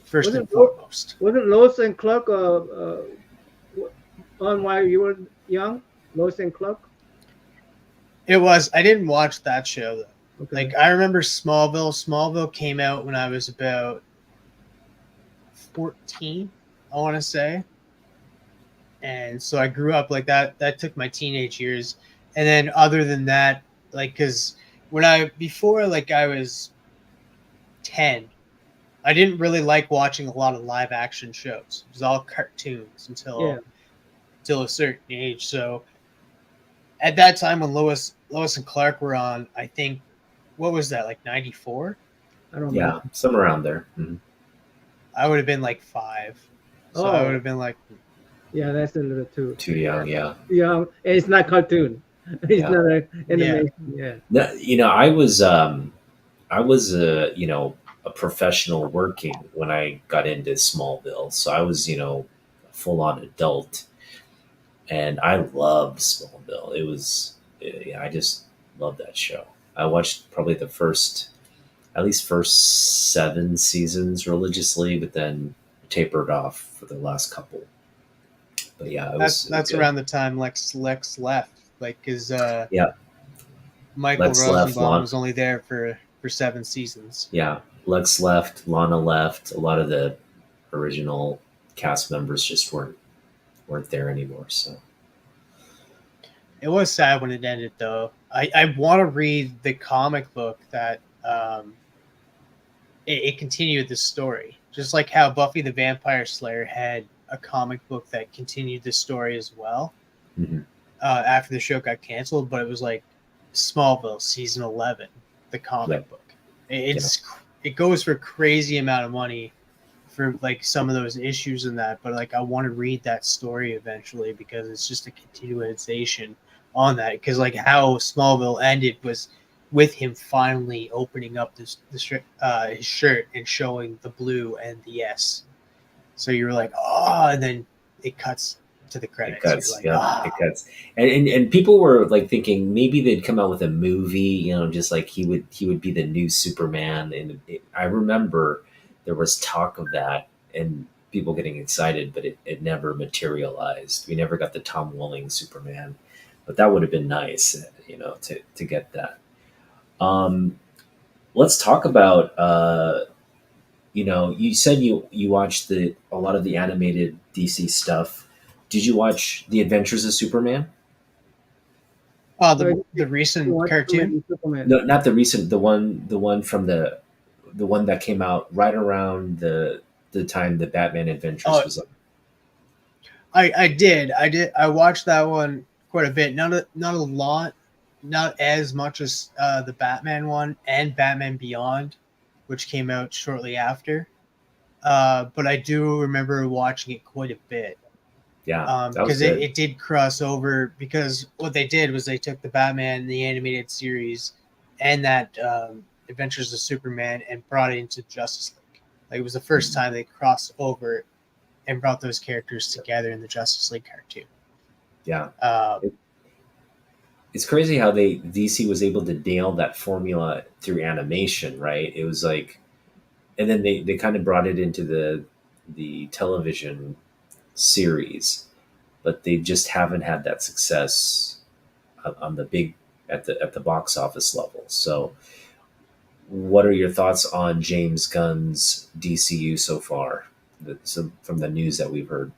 first and foremost. Wasn't Lois and Clark on while you were young? Lois and Clark? It was. I didn't watch that show, though. Okay. Like, I remember Smallville. Smallville came out when I was about 14, I want to say. And so I grew up like that. That took my teenage years. And then other than that, like, because before I was 10, I didn't really like watching a lot of live action shows. It was all cartoons until a certain age. So at that time when Lois and Clark were on, I think, what was that, like 94? I don't know. Yeah, somewhere around there. Mm-hmm. I would have been like 5. So I would have been like, yeah, that's a little too young. Yeah. Young. It's not cartoon. It's not an animation. Yeah. No, you know, I was a professional working when I got into Smallville, so I was a full on adult, and I loved Smallville. It was, I just loved that show. I watched probably the first 7 seasons religiously, but then tapered off for the last couple. But yeah, that's around the time Lex left, like, because Michael Lex Rosenbaum left, was only there for 7 seasons. Yeah, Lex left, Lana left. A lot of the original cast members just weren't there anymore. So it was sad when it ended, though. I want to read the comic book that it continued the story, just like how Buffy the Vampire Slayer had a comic book that continued the story as well. Mm-hmm. After the show got canceled, but it was like Smallville season 11, the comic book. It goes for a crazy amount of money for like some of those issues in that, but like I want to read that story eventually because it's just a continuation on that. Because like how Smallville ended was with him finally opening up his shirt and showing the blue and the S. So you were like, oh, and then it cuts to the credits. It cuts. And people were like thinking maybe they'd come out with a movie, just like he would be the new Superman. And I remember there was talk of that and people getting excited, but it never materialized. We never got the Tom Welling Superman, but that would have been nice, to get that. Let's talk about, you said you watched a lot of the animated DC stuff. Did you watch The Adventures of Superman? The recent cartoon? No, not the recent. The one from the one that came out right around the time the Batman Adventures was up. I did. I watched that one quite a bit. Not a lot, not as much as the Batman one and Batman Beyond, which came out shortly after. But I do remember watching it quite a bit. Yeah, because it did cross over, because what they did was they took the Batman, the animated series, and that Adventures of Superman and brought it into Justice League. Like, it was the first time they crossed over and brought those characters together in the Justice League cartoon. Yeah. It's crazy how DC was able to nail that formula through animation, right? It was like and then they kind of brought it into the television series, but they just haven't had that success on the big at the box office level. So, what are your thoughts on James Gunn's DCU so far? From the news that we've heard.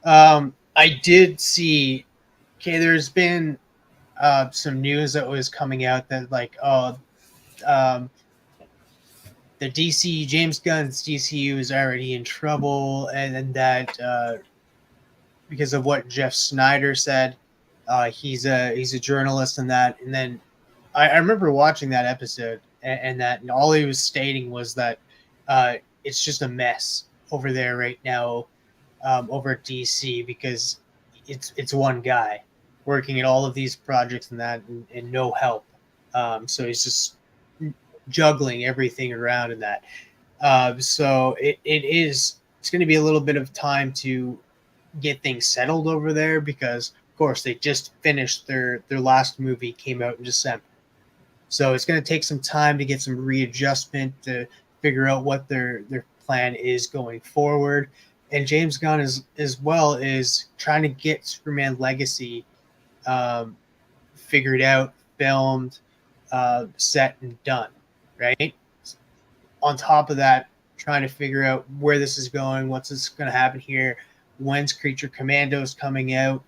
I did see. Okay, there's been some news that was coming out that like, um, the DC James Gunn's DCU is already in trouble, and that because of what Jeff Snyder said, he's a journalist and that, and then I remember watching that episode and that and all he was stating was that it's just a mess over there right now over at DC because it's one guy working at all of these projects and that and no help. So he's just juggling everything around in that. So it's going to be a little bit of time to get things settled over there because of course they just finished their last movie came out in December. So it's going to take some time to get some readjustment to figure out what their plan is going forward. And James Gunn as well is trying to get Superman Legacy figured out, filmed, set, and done, right? On top of that, trying to figure out where this is going, what's this going to happen here, when's Creature Commandos coming out,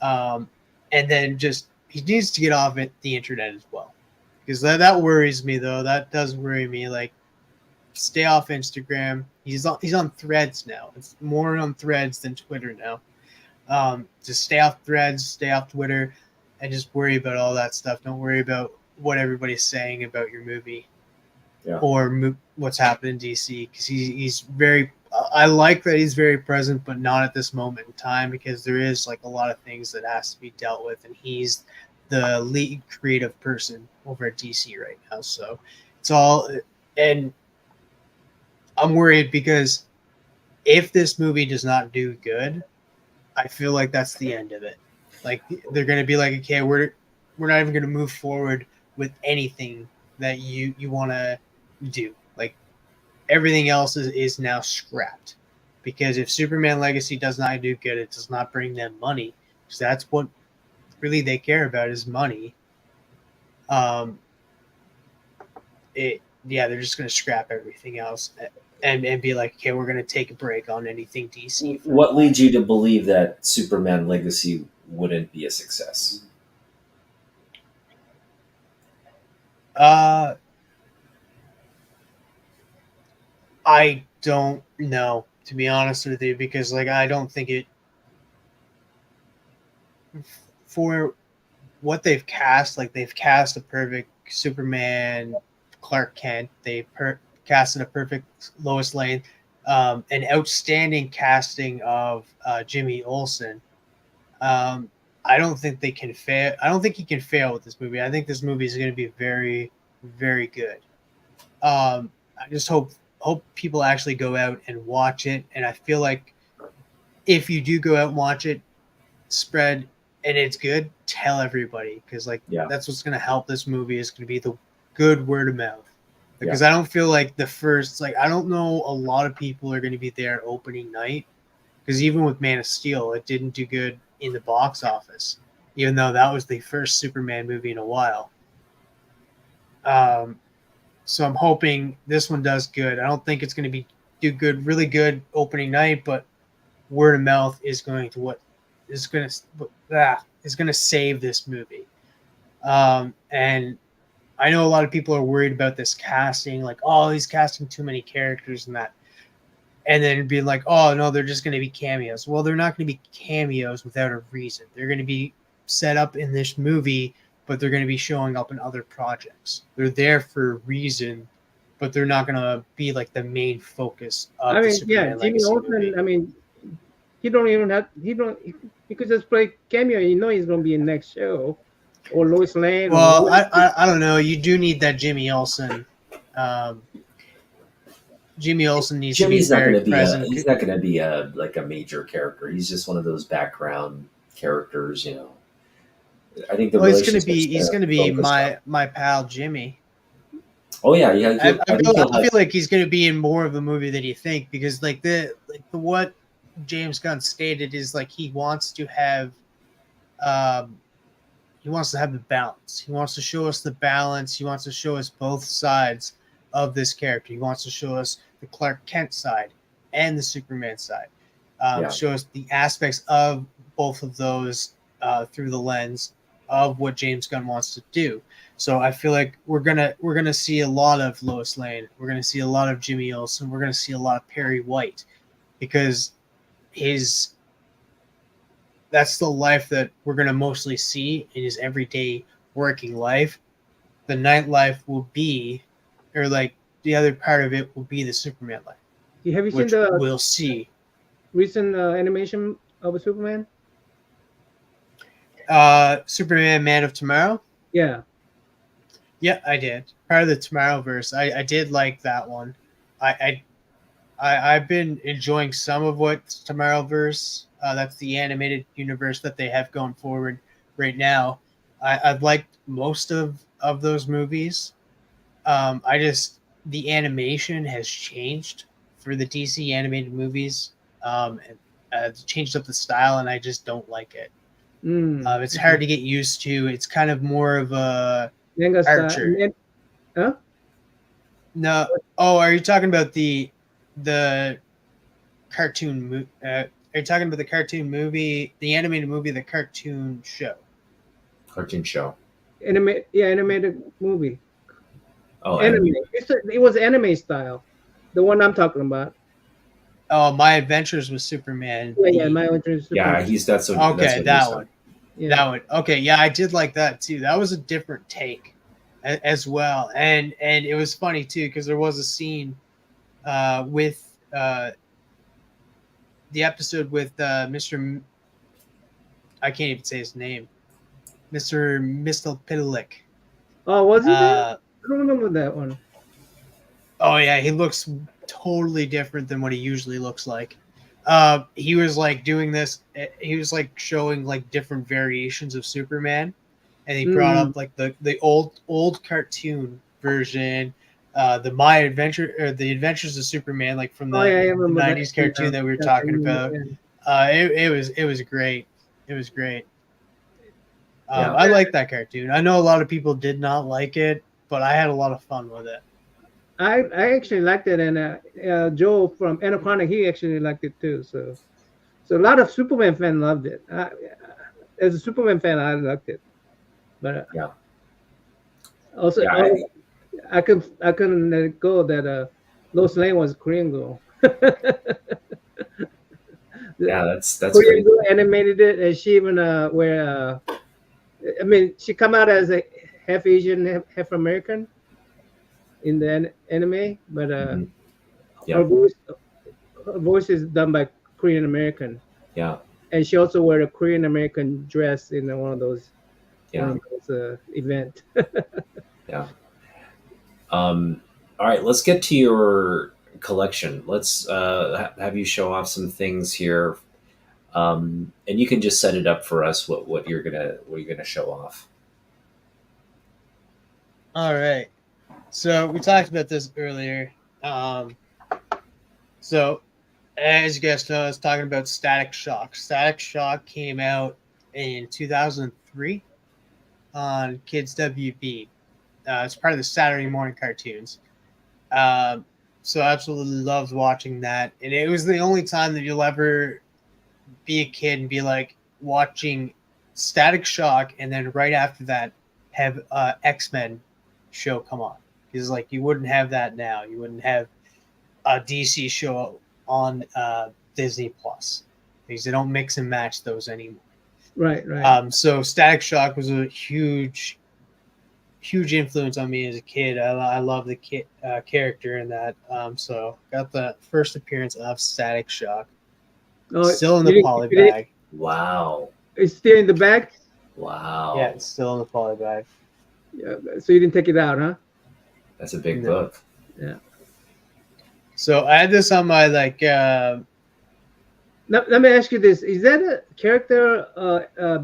and then just he needs to get off the internet as well, because that worries me though. That does worry me. Like, stay off Instagram. He's on Threads now. It's more on Threads than Twitter now. Just stay off Threads, stay off Twitter, and just worry about all that stuff. Don't worry about what everybody's saying about your movie or what's happening in DC, because he's very. I like that he's very present, but not at this moment in time, because there is like a lot of things that has to be dealt with, and he's the lead creative person over at DC right now. So it's all, and I'm worried because if this movie does not do good, I feel like that's the end of it. Like, they're going to be like, okay, we're not even going to move forward with anything that you want to do. Like, everything else is now scrapped, because if Superman Legacy does not do good, it does not bring them money, because that's what really they care about is money. They're just going to scrap everything else and be like, okay, we're going to take a break on anything DC. What leads you to believe that Superman Legacy wouldn't be a success? I don't know, to be honest with you, because like I don't think it, for what they've cast, like they've cast a perfect Superman, Clark Kent, they casted a perfect Lois Lane, an outstanding casting of Jimmy Olsen. I don't think they can fail. I don't think he can fail with this movie. I think this movie is going to be very, very good. I just hope people actually go out and watch it. And I feel like if you do go out and watch it, spread, and it's good, tell everybody, because that's what's going to help this movie is going to be the good word of mouth. Because I don't feel like I don't know a lot of people are going to be there opening night, because even with Man of Steel, it didn't do good in the box office, even though that was the first Superman movie in a while. So I'm hoping this one does good. I don't think it's going to do good, really good opening night, but word of mouth is going to save this movie. And I know a lot of people are worried about this casting, like, oh, he's casting too many characters and that. And then being like, oh, no, they're just going to be cameos. Well, they're not going to be cameos without a reason. They're going to be set up in this movie, but they're going to be showing up in other projects. They're there for a reason, but they're not going to be like the main focus of the Superman Jimmy Olsen, movie. I mean, he could just play cameo. You know he's going to be in next show. Or Lois Lane. Well, I don't know. You do need that Jimmy Olsen. Jimmy Olsen needs to be very present. He's not going to be a major character. He's just one of those background characters, you know. I think he's going to be my pal Jimmy. Oh yeah, I think he'll feel have. like he's going to be in more of a movie than you think, because the what James Gunn stated is like um, he wants to have the balance. He wants to show us the balance. He wants to show us both sides of this character. He wants to show us the Clark Kent side and the Superman side. Yeah. Show us the aspects of both of those through the lens of what James Gunn wants to do. So I feel like we're gonna see a lot of Lois Lane. We're gonna see a lot of Jimmy Olsen. We're gonna see a lot of Perry White, because that's the life that we're gonna mostly see in his everyday working life. The nightlife will be, or like the other part of it will be the Superman life, Have you seen which the we'll see. recent animation of a Superman? Superman Man of Tomorrow. Yeah. Yeah, I did. Part of the Tomorrowverse. I did like that one. I've been enjoying some of what's Tomorrowverse. That's the animated universe that they have going forward right now. I've liked most of those movies. The animation has changed for the DC animated movies. It's changed up the style, and I just don't like it. It's hard to get used to. It's kind of more of a Manga style. Archer. Huh? No. Oh, are you talking about the cartoon? Are you talking about the cartoon movie, the animated movie, the cartoon show? Cartoon show. Animated movie. Oh, anime. It was anime style. The one I'm talking about. Oh, My Adventures with Superman. Yeah, My Adventures with Superman. Yeah, that's what. Okay, that's what that one. Yeah. That one. Okay, yeah, I did like that too. That was a different take as well, and it was funny too, because there was a scene with the episode with Mr. I can't even say his name, Mr. Mistlepidlick. Oh, was he there? I don't remember that one. Oh yeah, he looks totally different than what he usually looks like. He was like doing this. He was like showing like different variations of Superman, and he brought up like the old cartoon version, the My Adventure or the Adventures of Superman, like from the 90s cartoon that we were talking about. It was great. It was great. I like that cartoon. I know a lot of people did not like it, but I had a lot of fun with it. I actually liked it, and Joe from Enochronic, he actually liked it too. So a lot of Superman fans loved it. As a Superman fan, I liked it, but yeah. Also, I couldn't let it go that Lois Lane was a Korean girl. Yeah, that's Korean great. girl animated it, and she even she come out as a half Asian, half American in the anime, but her voice is done by Korean American. Yeah. And she also wore a Korean American dress in one of those event. Yeah. All right, let's get to your collection. Let's have you show off some things here, and you can just set it up for us. What you're gonna show off. All right. So we talked about this earlier. So as you guys know, I was talking about Static Shock. Static Shock came out in 2003 on Kids WB. It's part of the Saturday morning cartoons. So I absolutely loved watching that. And it was the only time that you'll ever be a kid and be like watching Static Shock, and then right after that have X-Men show come on. Because like you wouldn't have that now. You wouldn't have a DC show on Disney Plus, because they don't mix and match those anymore. Right. So Static Shock was a huge influence on me as a kid. I love the character in that. So got the first appearance of Static Shock. Still in the poly bag. Wow. It's still in the bag? Wow. Yeah, it's still in the poly bag. Yeah. So you didn't take it out, huh? That's a big book. Yeah. So I had this on my like. Let me ask you this: is that a character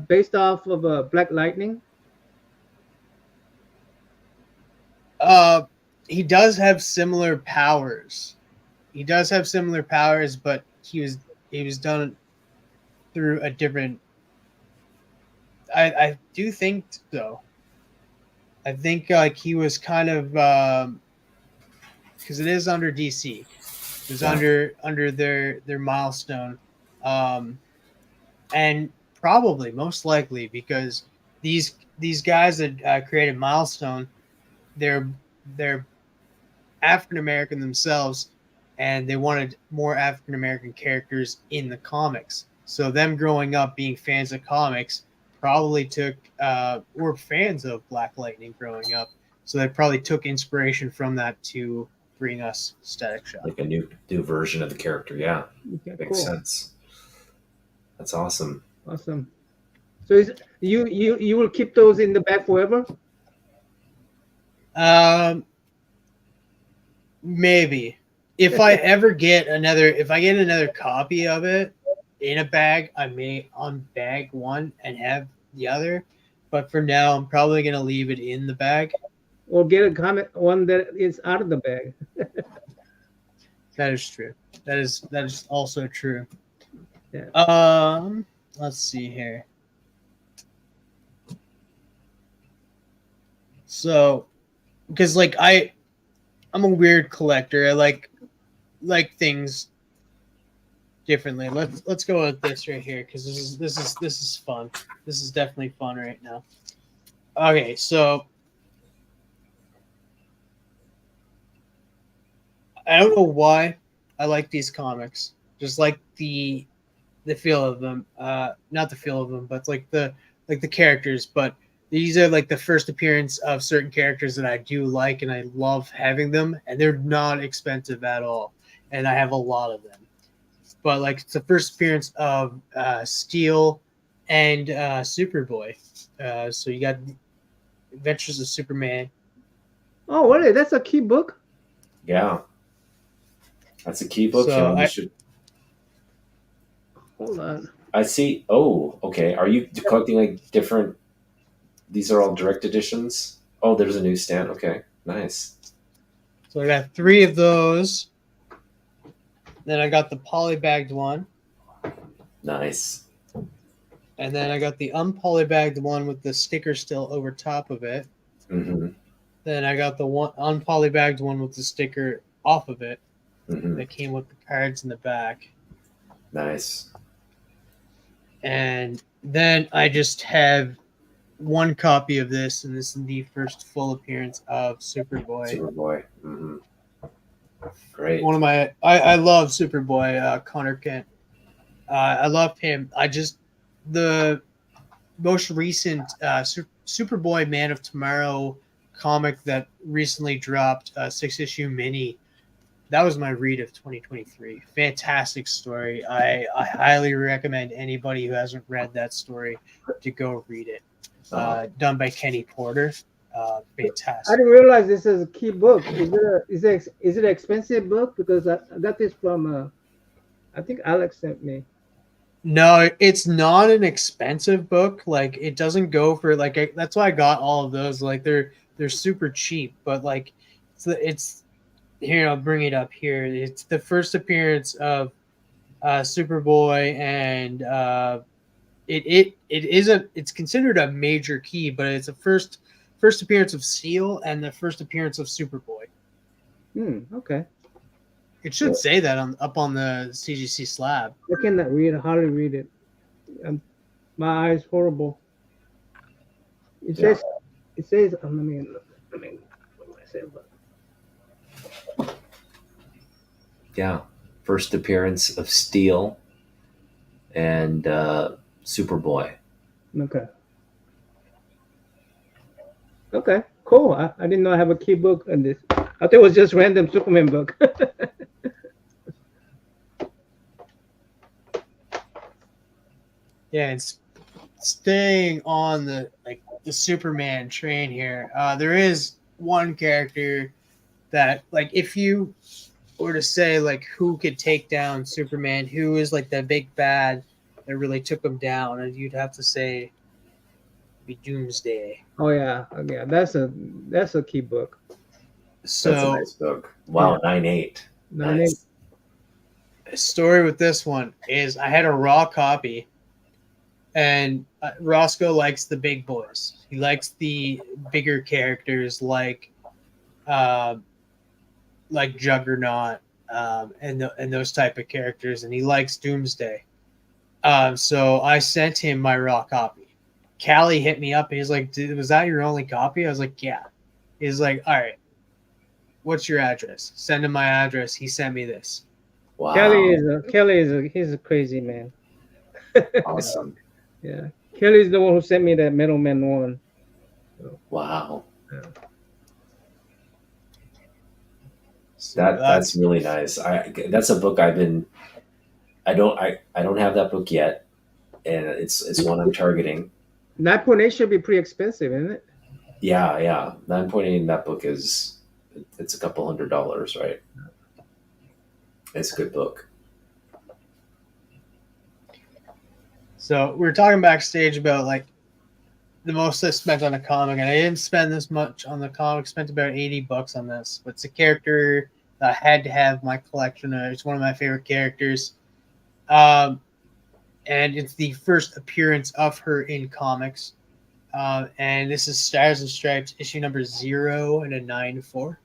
based off of Black Lightning? he does have similar powers. He does have similar powers, but he was done through a different. I do think so. I think like he was kind of because it is under DC. It was under their milestone, and probably most likely because these guys that created Milestone, they're African American themselves, and they wanted more African American characters in the comics. So them growing up being fans of comics probably took were fans of Black Lightning growing up. So they probably took inspiration from that to bring us Static Shock. Like a new version of the character. Yeah, Okay, makes cool. sense. That's awesome. Awesome. So you will keep those in the bag forever? Maybe if I ever get another copy of it in a bag, I may unbag one and have the other. But for now, I'm probably gonna leave it in the bag. Or get a comic one that is out of the bag. That is true. That is also true. Yeah. Let's see here. So, because like I'm a weird collector. I like things differently. Let's go with this right here because this is fun. This is definitely fun right now. Okay, so I don't know why I like these comics. Just like the feel of them. Not the feel of them, but like the characters. But these are like the first appearance of certain characters that I do like, and I love having them. And they're not expensive at all, and I have a lot of them. But like it's the first appearance of Steel and Superboy. So you got Adventures of Superman. Oh, really? That's a key book? Yeah, that's a key book. So you should. Hold on. I see. Oh, okay. Are you collecting like different? These are all direct editions. Oh, there's a newsstand. Okay, nice. So I got 3 of those. Then I got the polybagged one. Nice. And then I got the unpolybagged one with the sticker still over top of it. Mm-hmm. Then I got the one unpolybagged one with the sticker off of it. Mm-hmm. That came with the cards in the back. Nice. And then I just have one copy of this, and this is the first full appearance of Superboy. Superboy. Mm-hmm. Great. One of my, I love Superboy, Connor Kent. I love him. The most recent Superboy Man of Tomorrow comic that recently dropped, 6-issue mini. That was my read of 2023. Fantastic story. I highly recommend anybody who hasn't read that story to go read it. Done by Kenny Porter. Fantastic. I didn't realize this is a key book. Is it an expensive book? Because I got this from I think Alex sent me. No, it's not an expensive book. Like it doesn't go for like that's why I got all of those. Like they're super cheap, but like it's here. I'll bring it up here. It's the first appearance of Superboy, and it's considered a major key, but it's a first appearance of Steel and the first appearance of Superboy. Okay. It should say that up on the CGC slab. I cannot read. Hardly read it. My eyes horrible. It says. Let me put myself up. Yeah. First appearance of Steel and Superboy. Okay. Cool. I didn't know I have a key book on this. I thought it was just random Superman book. Yeah, it's staying on the Superman train here. There is one character that, like, if you were to say like who could take down Superman, who is like the big bad that really took him down, and you'd have to say be Doomsday. Oh yeah, that's a key book. That's a So nice book. Wow, 9.8. 9.8. Nice. the story with this one is I had a raw copy, and Roscoe likes the big boys. He likes the bigger characters uh, like Juggernaut, and those type of characters, and he likes Doomsday. So I sent him my raw copy. Callie hit me up and he's like, "Dude, was that your only copy?" I was like, "Yeah." He's like, "All right, what's your address?" Send him my address. He sent me this. Wow. He's a crazy man. Awesome. Yeah, Kelly's the one who sent me that Metal Man 1. Wow. Yeah. So That's really nice. That's a book I don't have that book yet, and it's one I'm targeting. 9.8 should be pretty expensive, isn't it? Yeah. 9.8 in that book it's a couple $100, right? It's a good book. So we were talking backstage about like the most I spent on a comic, and I didn't spend this much on the comic. Spent about $80 on this, but it's a character that I had to have in my collection. It's one of my favorite characters, and it's the first appearance of her in comics. And this is Stars and Stripes issue number 0 and a 9-4.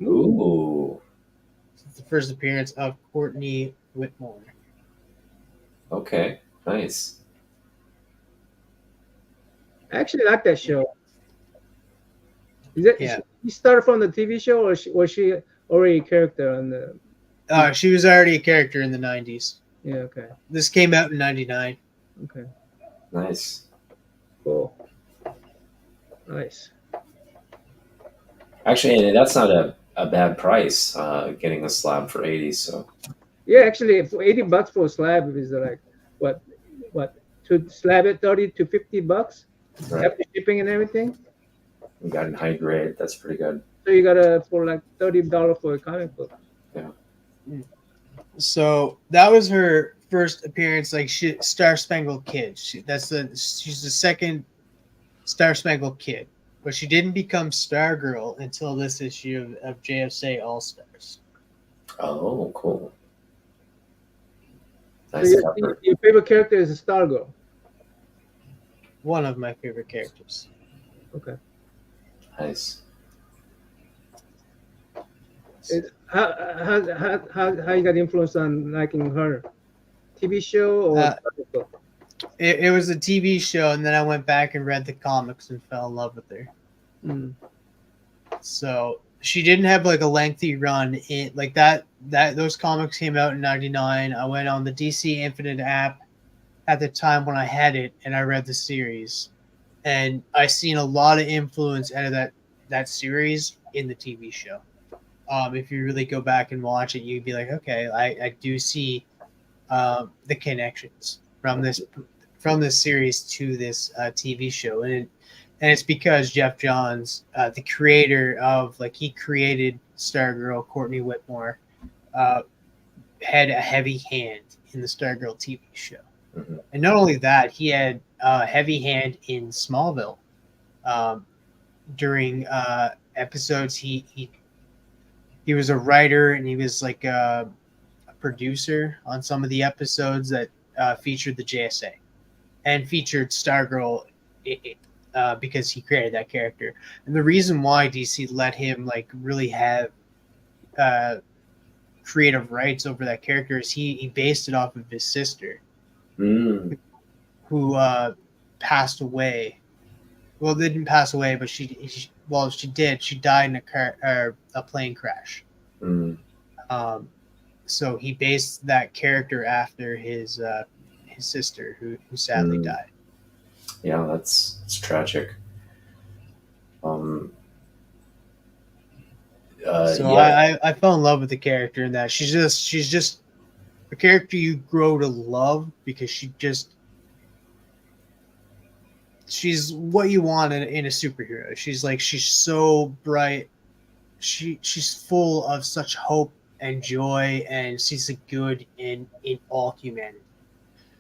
Ooh. It's the first appearance of Courtney Whitmore. Okay. Nice. I actually like that show. Is it? Yeah. She started from the TV show, or was she already a character on the? She was already a character in the 90s. Yeah. Okay. This came out in 99. Okay. Nice. Cool. Nice. Actually, and that's not a bad price, getting a slab for 80. So Yeah, actually, for $80 for a slab is like what to slab it $30 to $50 right. after shipping and everything. We got in high grade. That's pretty good. So you gotta for like $30 for a comic book. So that was her first appearance, like Star Spangled Kid. She's the second Star Spangled Kid, but she didn't become Stargirl until this issue of JSA All Stars. Oh, cool. So Nice cover. your favorite character is Stargirl. One of my favorite characters. Okay. Nice. How you got influence on liking her? TV show or comic book? It was a TV show, and then I went back and read the comics and fell in love with her. Mm. So she didn't have like a lengthy run in like that. Those comics came out in 99. I went on the DC Infinite app at the time when I had it, and I read the series, and I seen a lot of influence out of that series in the TV show. If you really go back and watch it, you'd be like, okay, I do see the connections from this series to this TV show, and it's because Jeff Johns, the creator of he created Stargirl, Courtney Whitmore, had a heavy hand in the Stargirl TV show. Mm-hmm. And not only that, he had a heavy hand in Smallville. During episodes, he was a writer, and he was like a producer on some of the episodes that featured the JSA and featured Stargirl because he created that character. And the reason why DC let him really have creative rights over that character is he based it off of his sister, who passed away. Well, didn't pass away, but she did. She died in a plane crash. So he based that character after his sister, who sadly died. Yeah, it's tragic. I fell in love with the character in that. She's just a character you grow to love because she's what you want in a superhero. She's so bright. She's full of such hope and joy, and sees the good in all humanity.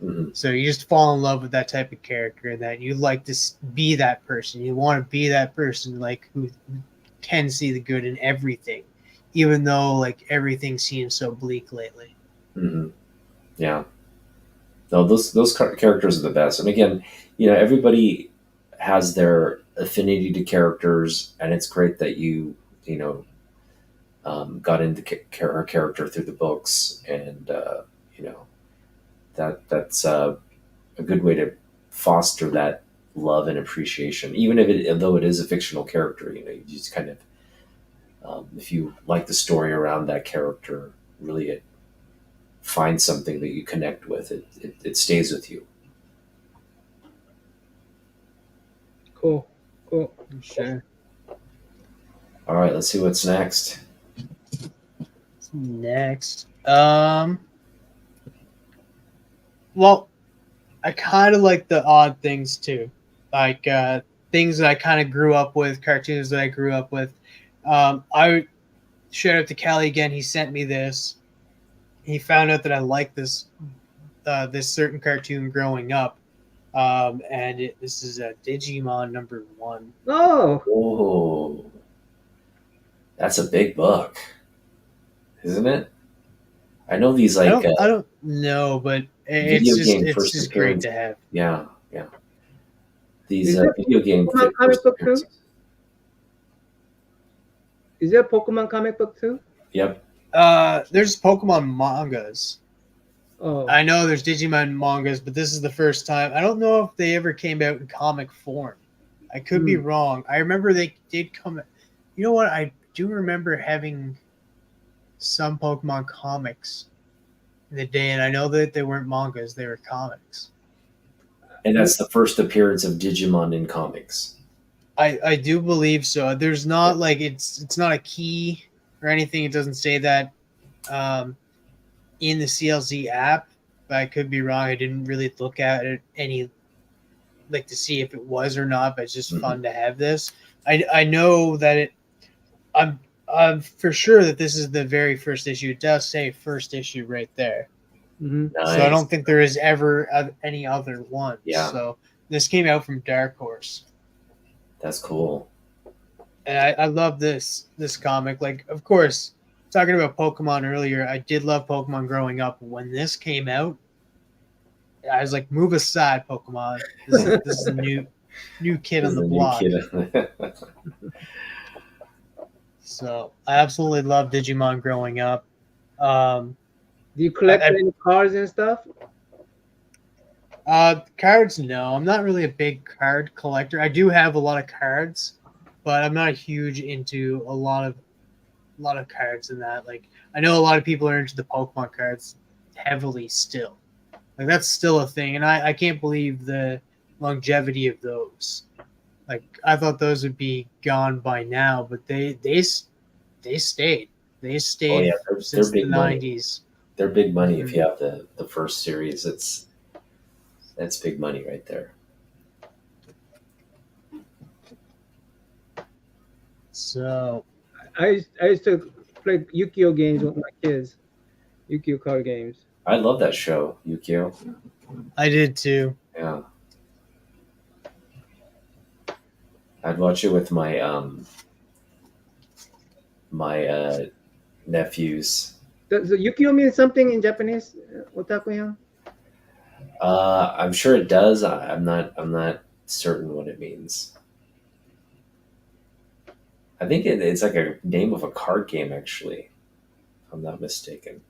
Mm-hmm. So you just fall in love with that type of character, that you like to be that person. You want to be that person, who can see the good in everything, even though like everything seems so bleak lately. Hmm. Yeah. No, those characters are the best. And again, everybody has their affinity to characters, and it's great that you know got into her character through the books, and you know that's a good way to foster that love and appreciation, even though it is a fictional character. You just kind of, if you like the story around that character, really find something that you connect with. It stays with you. Cool. Cool. Sure. All right, let's see what's next. Next, well, I kind of like the odd things too, like things that I kind of grew up with, cartoons that I grew up with. I shout out to Callie again. He sent me this. He found out that I like this certain cartoon growing up, and this is Digimon #1. Oh, Oh, that's a big book, isn't it? I know these I like don't know, but video game it's first just great appearance. to have. Yeah, yeah. These Is it video game Pokemon comic first book too? appearances. is there a Pokemon comic book too? Yep. There's Pokemon mangas. Oh, I know there's Digimon mangas, but this is the first time. I don't know if they ever came out in comic form. I could be wrong. I remember they did come. You know what? I do remember having some Pokemon comics in the day, and I know that they weren't mangas; they were comics. And that's the first appearance of Digimon in comics. I do believe so. There's not like it's not a key or anything. It doesn't say that in the CLZ app, but I could be wrong. I didn't really look at it any like to see if it was or not. But it's just fun to have this. I know that it. I'm for sure that this is the very first issue. It does say first issue right there. mm-hmm. Nice. So I don't think there is ever any other one. Yeah. So this came out from Dark Horse. That's cool. And I love this comic. Like, of course, talking about Pokemon earlier, I did love Pokemon growing up. When this came out, I was like, move aside, Pokemon. This is a new kid on the block. So I absolutely love Digimon growing up. Do you collect any cards and stuff? Cards, no. I'm not really a big card collector. I do have a lot of cards, but I'm not huge into a lot of cards in that. Like, I know a lot of people are into the Pokemon cards heavily still. Like, that's still a thing, and I can't believe the longevity of those. Like, I thought those would be gone by now, but they stayed. They stayed Oh, yeah, since they're the big money. 90s. They're big money if you have the first series. That's big money right there. So I used to play Yu-Gi-Oh games with my kids. Yu-Gi-Oh card games. I love that show, Yu-Gi-Oh. I did too. Yeah. I'd watch it with my nephews. Does Yu-Gi-Oh mean something in Japanese, Otaku-yan? I'm sure it does. I'm not certain what it means. I think it's like a name of a card game, actually, if I'm not mistaken.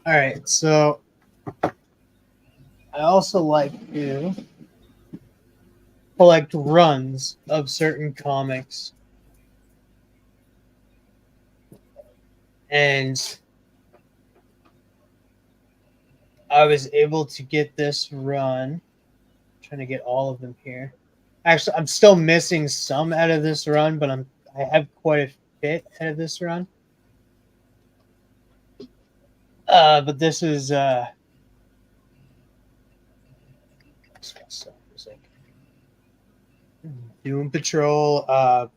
All right, so I also like to collect runs of certain comics. And I was able to get this run. I'm trying to get all of them here. Actually, I'm still missing some out of this run, but I have quite a bit out of this run. But this is Doom Patrol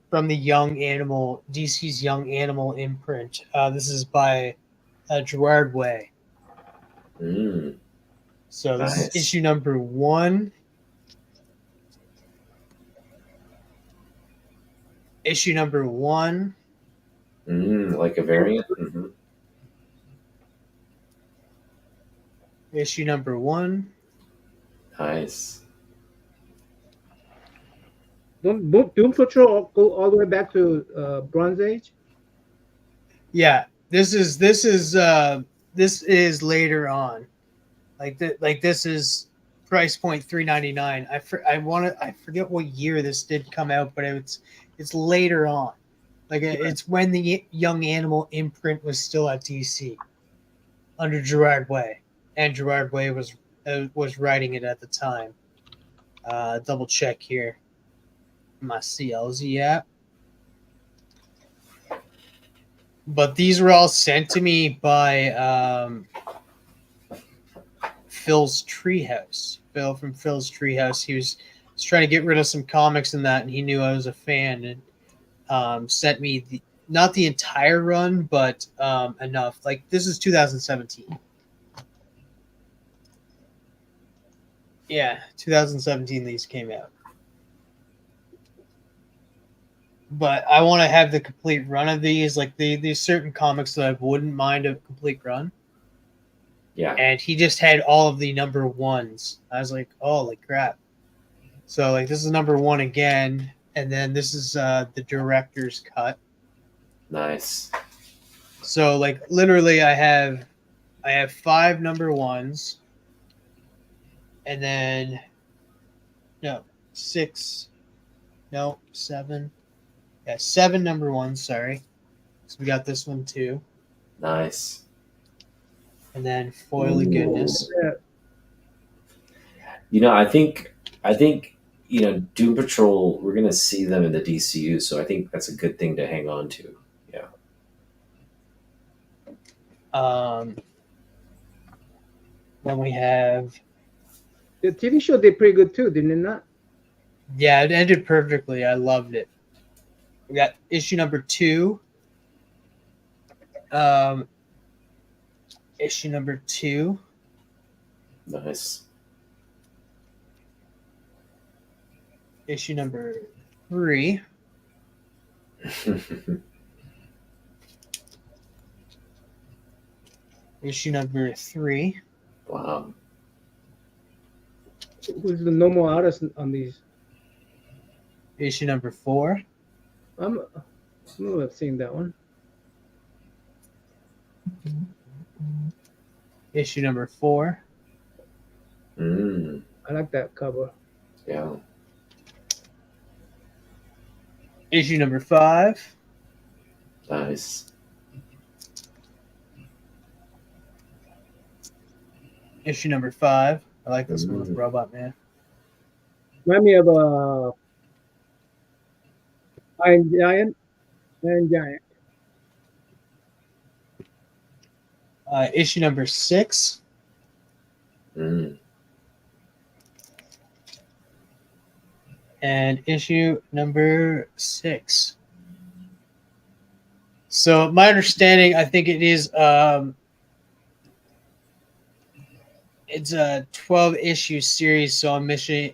from the DC's Young Animal imprint. This is by Gerard Way. So this is issue #1. Issue number 1. Like a variant. Mm-hmm. Issue number 1. Nice. Don't Doom Patrol go all the way back to Bronze Age? Yeah, this is later on. This is price point $3.99. I forget what year this did come out, but it's later on. It's when the Young Animal imprint was still at DC under Gerard Way, and Gerard Way was writing it at the time. Double check here. My CLZ app. But these were all sent to me by Phil's Treehouse. Phil from Phil's Treehouse. He was trying to get rid of some comics and that, and he knew I was a fan, and sent me not the entire run, but enough. Like, this is 2017. Yeah, 2017 these came out. But I want to have the complete run of these. Like, these certain comics that I wouldn't mind a complete run. Yeah. And he just had all of the number 1s. I was like, oh, like crap. So, like, this is number 1 again. And then this is the director's cut. Nice. So, like, literally I have 5 number 1s. And then, 6. No, 7. Yeah, 7 number 1s, sorry. So we got this one too. Nice. And then Foily Goodness. Yeah. I think Doom Patrol, we're gonna see them in the DCU, so I think that's a good thing to hang on to. Yeah. Then we have, The TV show did pretty good too, didn't it not? yeah, it ended perfectly. I loved it. We got issue number 2. Issue number 2. Nice. Issue number 3. Issue number 3. Wow. Who's the normal artist on these? Issue number 4. I'm not seeing that one. Issue number 4. I like that cover. Yeah. Issue number 5. Nice. Issue number 5. I like this one with Robot Man. Remind me of Iron Giant. Issue number 6. And issue number 6. So my understanding, I think it is it's a 12-issue series, so I'm missing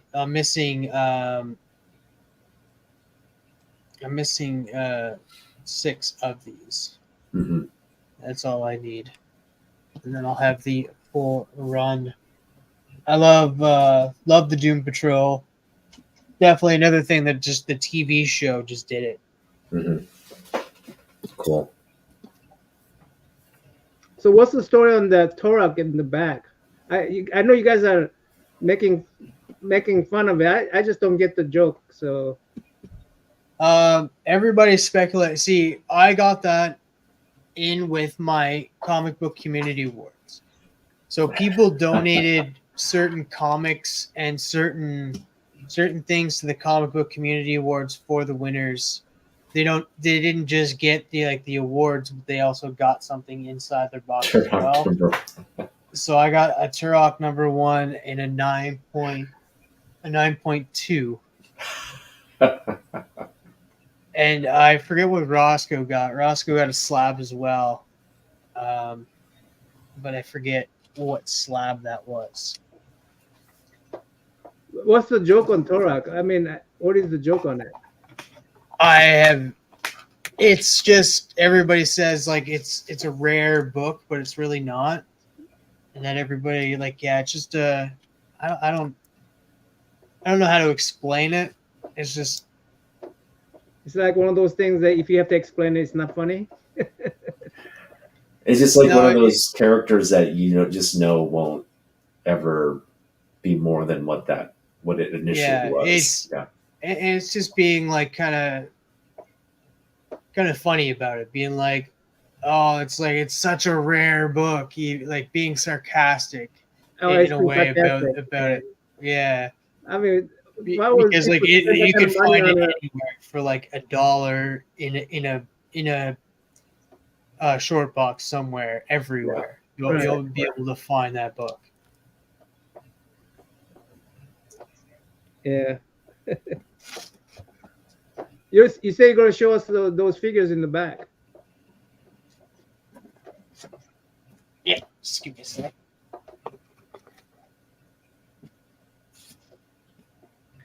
6 of these. Mm-hmm. That's all I need, and then I'll have the full run. I love the Doom Patrol. Definitely another thing that just the TV show just did it. Mm-hmm. Cool. So what's the story on the Turok in the back? I know you guys are making fun of it. I just don't get the joke. So everybody speculate. See, I got that in with my comic book community awards. So people donated certain comics and certain things to the comic book community awards for the winners. They didn't just get the awards, but they also got something inside their box as well. So I got a Turok number 1 and a 9.2. And I forget what Roscoe got. Roscoe got a slab as well. But I forget what slab that was. what's the joke on Turok? I mean, what is the joke on it? I have. It's just everybody says like it's a rare book, but it's really not. And then everybody like, yeah, it's just I don't know how to explain it. It's just It's like one of those things that if you have to explain it, it's not funny. It's just like No, one of those characters that you know just know won't ever be more than what it initially yeah, was. Yeah. and it's just being like kind of funny about it, being like, oh, it's like it's such a rare book, like being sarcastic Oh, in it's a been way sarcastic. about it. Yeah, I mean, why would because like people spend that you kind could of money find it on a? anywhere for like $1 in a short box somewhere, Yeah. everywhere. Right. You'll be able to find that book. Yeah. You say you're gonna show us those figures in the back. Yeah, just give me a sec.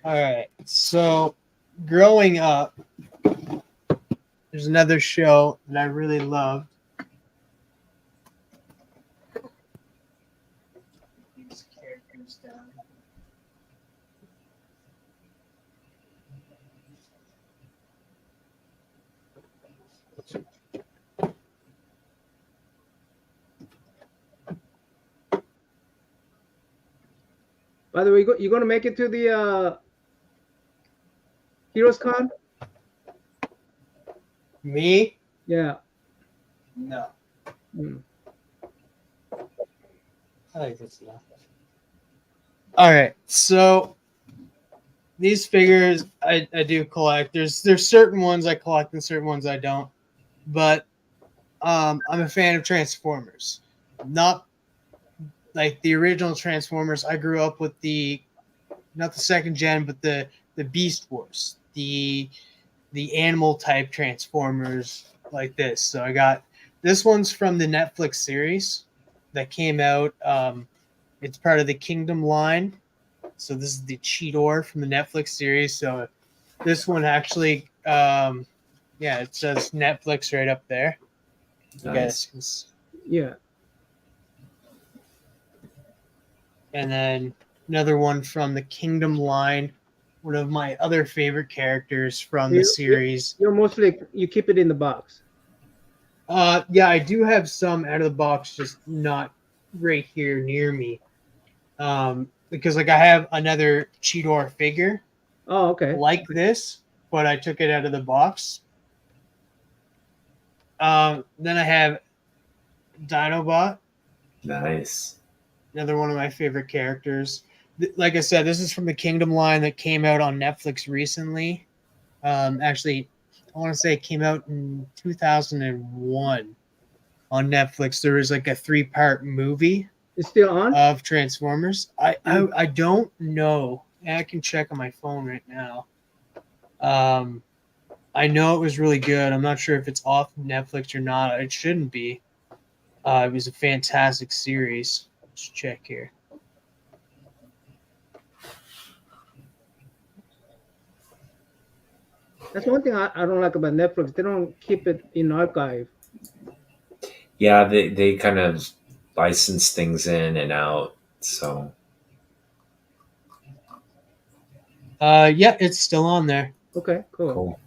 All right. So, growing up, there's another show that I really loved. These characters down. By the way, you're gonna make it to the Heroes Con? Me? Yeah. No. Mm. I like this enough. All right. So these figures I do collect. There's certain ones I collect and certain ones I don't. But I'm a fan of Transformers. Not like the original Transformers. I grew up with not the second gen, but the Beast Wars, the animal type Transformers like this. So I got this one's from the Netflix series that came out. It's part of the Kingdom line. So this is the Cheetor from the Netflix series. So this one actually, it says Netflix right up there. Nice. Yeah. And then another one from the Kingdom line, one of my other favorite characters from the series. You're mostly you keep it in the box. Yeah, I do have some out of the box, just not right here near me. Because like I have another Cheetor figure Oh, okay. like this, but I took it out of the box. Then I have Dinobot, Nice. another one of my favorite characters. Like I said, this is from the Kingdom line that came out on Netflix recently. Actually, I want to say it came out in 2001 on Netflix. There was like a 3-part movie. It's still on? Of Transformers. I don't know. I can check on my phone right now. I know it was really good. I'm not sure if it's off Netflix or not. It shouldn't be. It was a fantastic series. Let's check here. That's one thing I don't like about Netflix. They don't keep it in archive. Yeah, they kind of license things in and out. So Yeah, it's still on there. Okay, cool. cool.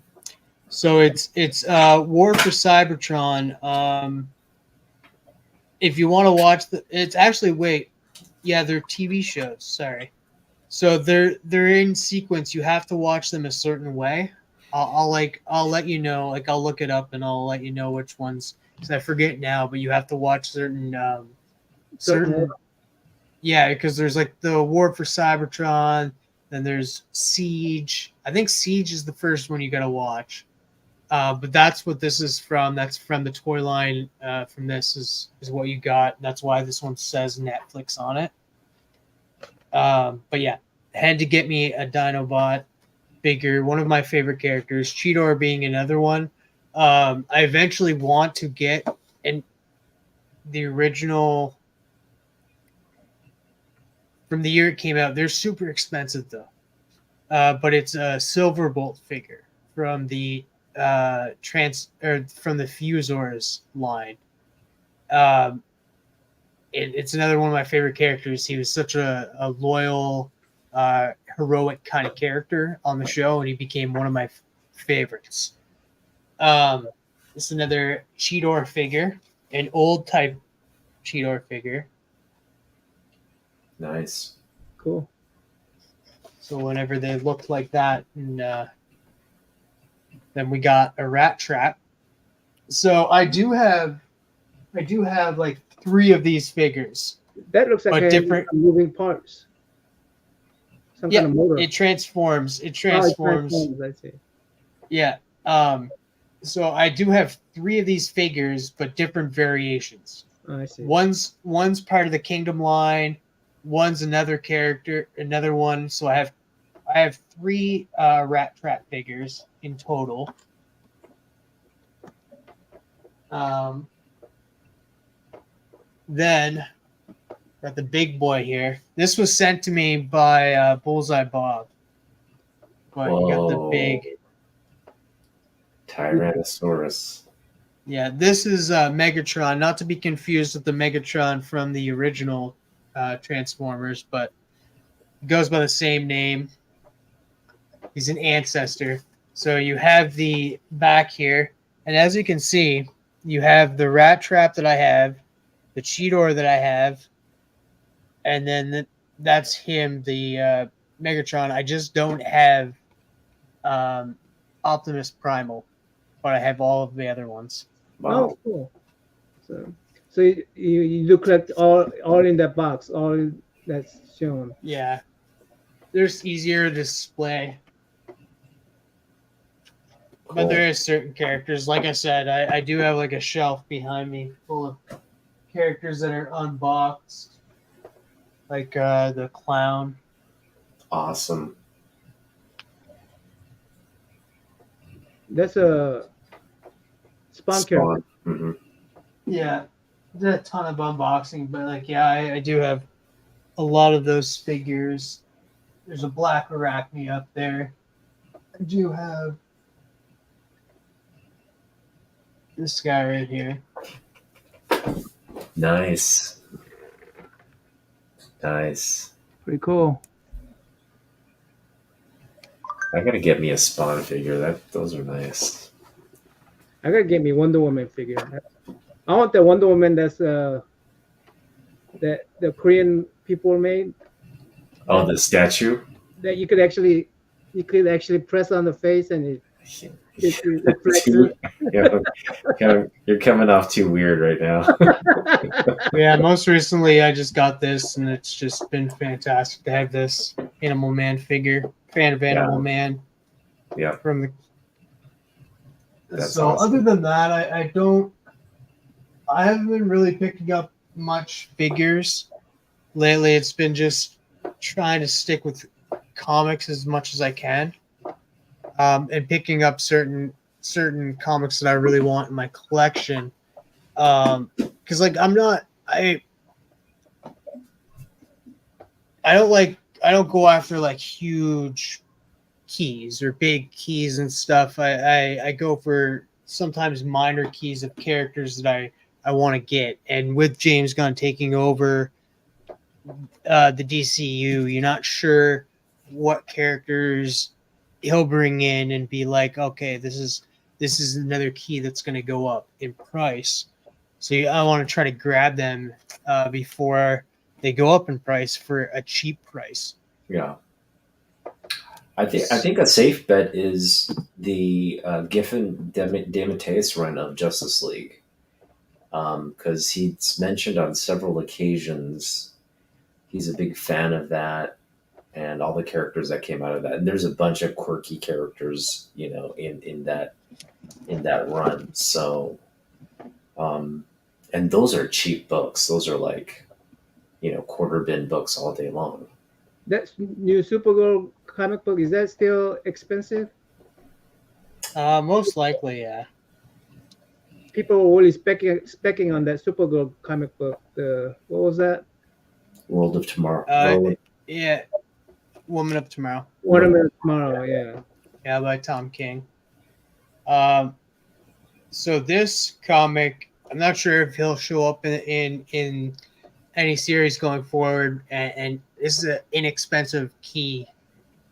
So it's War for Cybertron. If you want to watch it's actually they're TV shows. Sorry, so they're in sequence. You have to watch them a certain way. I'll let you know. Like I'll look it up and I'll let you know which ones. Because I forget now, but you have to watch certain. Yeah, because there's like the War for Cybertron. Then there's Siege. I think Siege is the first one you got to watch. But that's what this is from. That's from the toy line. From this is what you got. That's why this one says Netflix on it. But yeah, had to get me a Dinobot figure. One of my favorite characters. Cheetor being another one. I eventually want to get the original from the year it came out. They're super expensive though. But it's a Silverbolt figure from the from the Fusors line. It's another one of my favorite characters. He was such a loyal, heroic kind of character on the show, and he became one of my favorites. This is another Cheetor figure, an old type Cheetor figure. Nice. Cool. So whenever they looked like that, and then we got a Rat Trap. So I do have like 3 of these figures. That looks like But different- moving parts. Some Yeah, kind of motor. it transforms. It Oh, transforms. I see. Yeah. So I do have 3 of these figures, but different variations. Oh, I see. One's part of the Kingdom line. One's another character, another one. So I have 3 Rat Trap figures in total. Then got the big boy here. This was sent to me by Bullseye Bob. But you got the Whoa. big. Tyrannosaurus. Yeah, this is Megatron, not to be confused with the Megatron from the original Transformers, but it goes by the same name. He's an ancestor. So you have the back here, and as you can see, you have the Rat Trap that I have, the Cheetor that I have, and then that's him, the Megatron. I just don't have Optimus Primal, but I have all of the other ones. Wow. Oh, cool. So you look like all in that box, all that's shown. Yeah, they're easier to display. But Cool. there is certain characters. Like I said, I do have like a shelf behind me full of characters that are unboxed, like the clown. Awesome. That's a Spawn character. Mm-hmm. Yeah, there's a ton of unboxing, but like, yeah, I do have a lot of those figures. There's a black Arachne up there. I do have this guy right here. Nice. Nice. Pretty cool. I gotta get me a Spawn figure. Those are nice. I gotta get me Wonder Woman figure. I want the Wonder Woman that's that the Korean people made. Oh, the statue. That you could actually press on the face and it flexes. You're coming off too weird right now. Yeah, most recently I just got this, and it's just been fantastic to have this Animal Man figure. Fan of Animal Man. Yeah. From the. That's so awesome. other than that, I haven't been really picking up much figures lately. It's been just trying to stick with comics as much as I can, and picking up certain comics that I really want in my collection. Because like I don't go after like huge keys or big keys and stuff. I go for sometimes minor keys of characters that I want to get. And with James Gunn taking over the DCU, you're not sure what characters he'll bring in and be like, okay, this is another key that's going to go up in price. So I want to try to grab them before they go up in price for a cheap price. Yeah. I think a safe bet is the Giffen DeMatteis run of Justice League, because he's mentioned on several occasions he's a big fan of that and all the characters that came out of that. And there's a bunch of quirky characters, in that run. So, and those are cheap books. Those are like, quarter bin books all day long. That new Supergirl comic book, is that still expensive? Most likely, yeah. People were really specking on that Supergirl comic book. What was that? World of Tomorrow. Yeah, Woman of Tomorrow. Watermelon Tomorrow, yeah. Yeah, by Tom King. So this comic, I'm not sure if he'll show up in any series going forward, and this is an inexpensive key.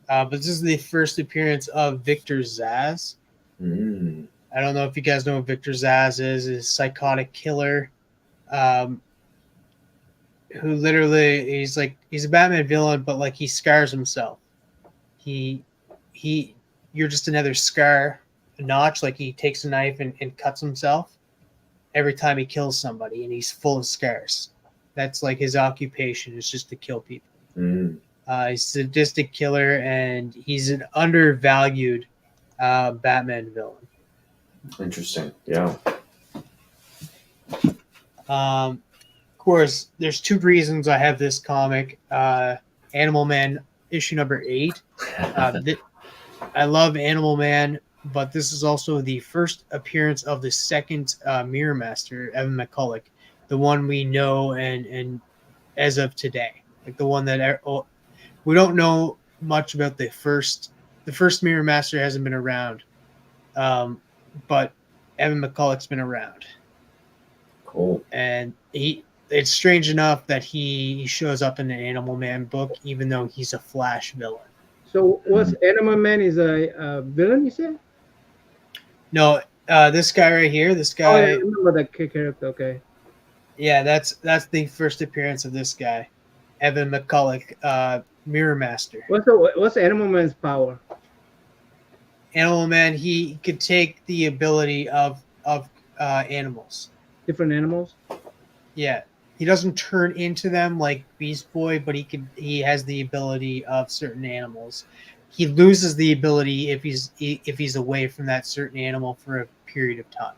But this is the first appearance of Victor Zsasz. Mm. I don't know if you guys know what Victor Zsasz is. He's a psychotic killer, who literally he's a Batman villain, but like he scars himself. You're just another scar, a notch. Like he takes a knife and cuts himself every time he kills somebody, and he's full of scars. That's like his occupation, is just to kill people. Mm. He's a sadistic killer, and he's an undervalued Batman villain. Interesting. Yeah. Of course, there's two reasons I have this comic. Animal Man issue number 8. I love Animal Man, but this is also the first appearance of the second Mirror Master, Evan McCulloch, the one we know and as of today, like the one that we don't know much about. The first Mirror Master hasn't been around, but Evan McCulloch's been around. Cool. And it's strange enough that he shows up in the Animal Man book, even though he's a Flash villain. So what's Animal Man is a villain, you said? No, this guy right here, this Oh, yeah, guy. I remember that character. Okay. Yeah, that's the first appearance of this guy, Evan McCulloch, Mirror Master. What's Animal Man's power? Animal Man, he could take the ability of animals. Different animals? Yeah, he doesn't turn into them like Beast Boy, but he has the ability of certain animals. He loses the ability if he's away from that certain animal for a period of time.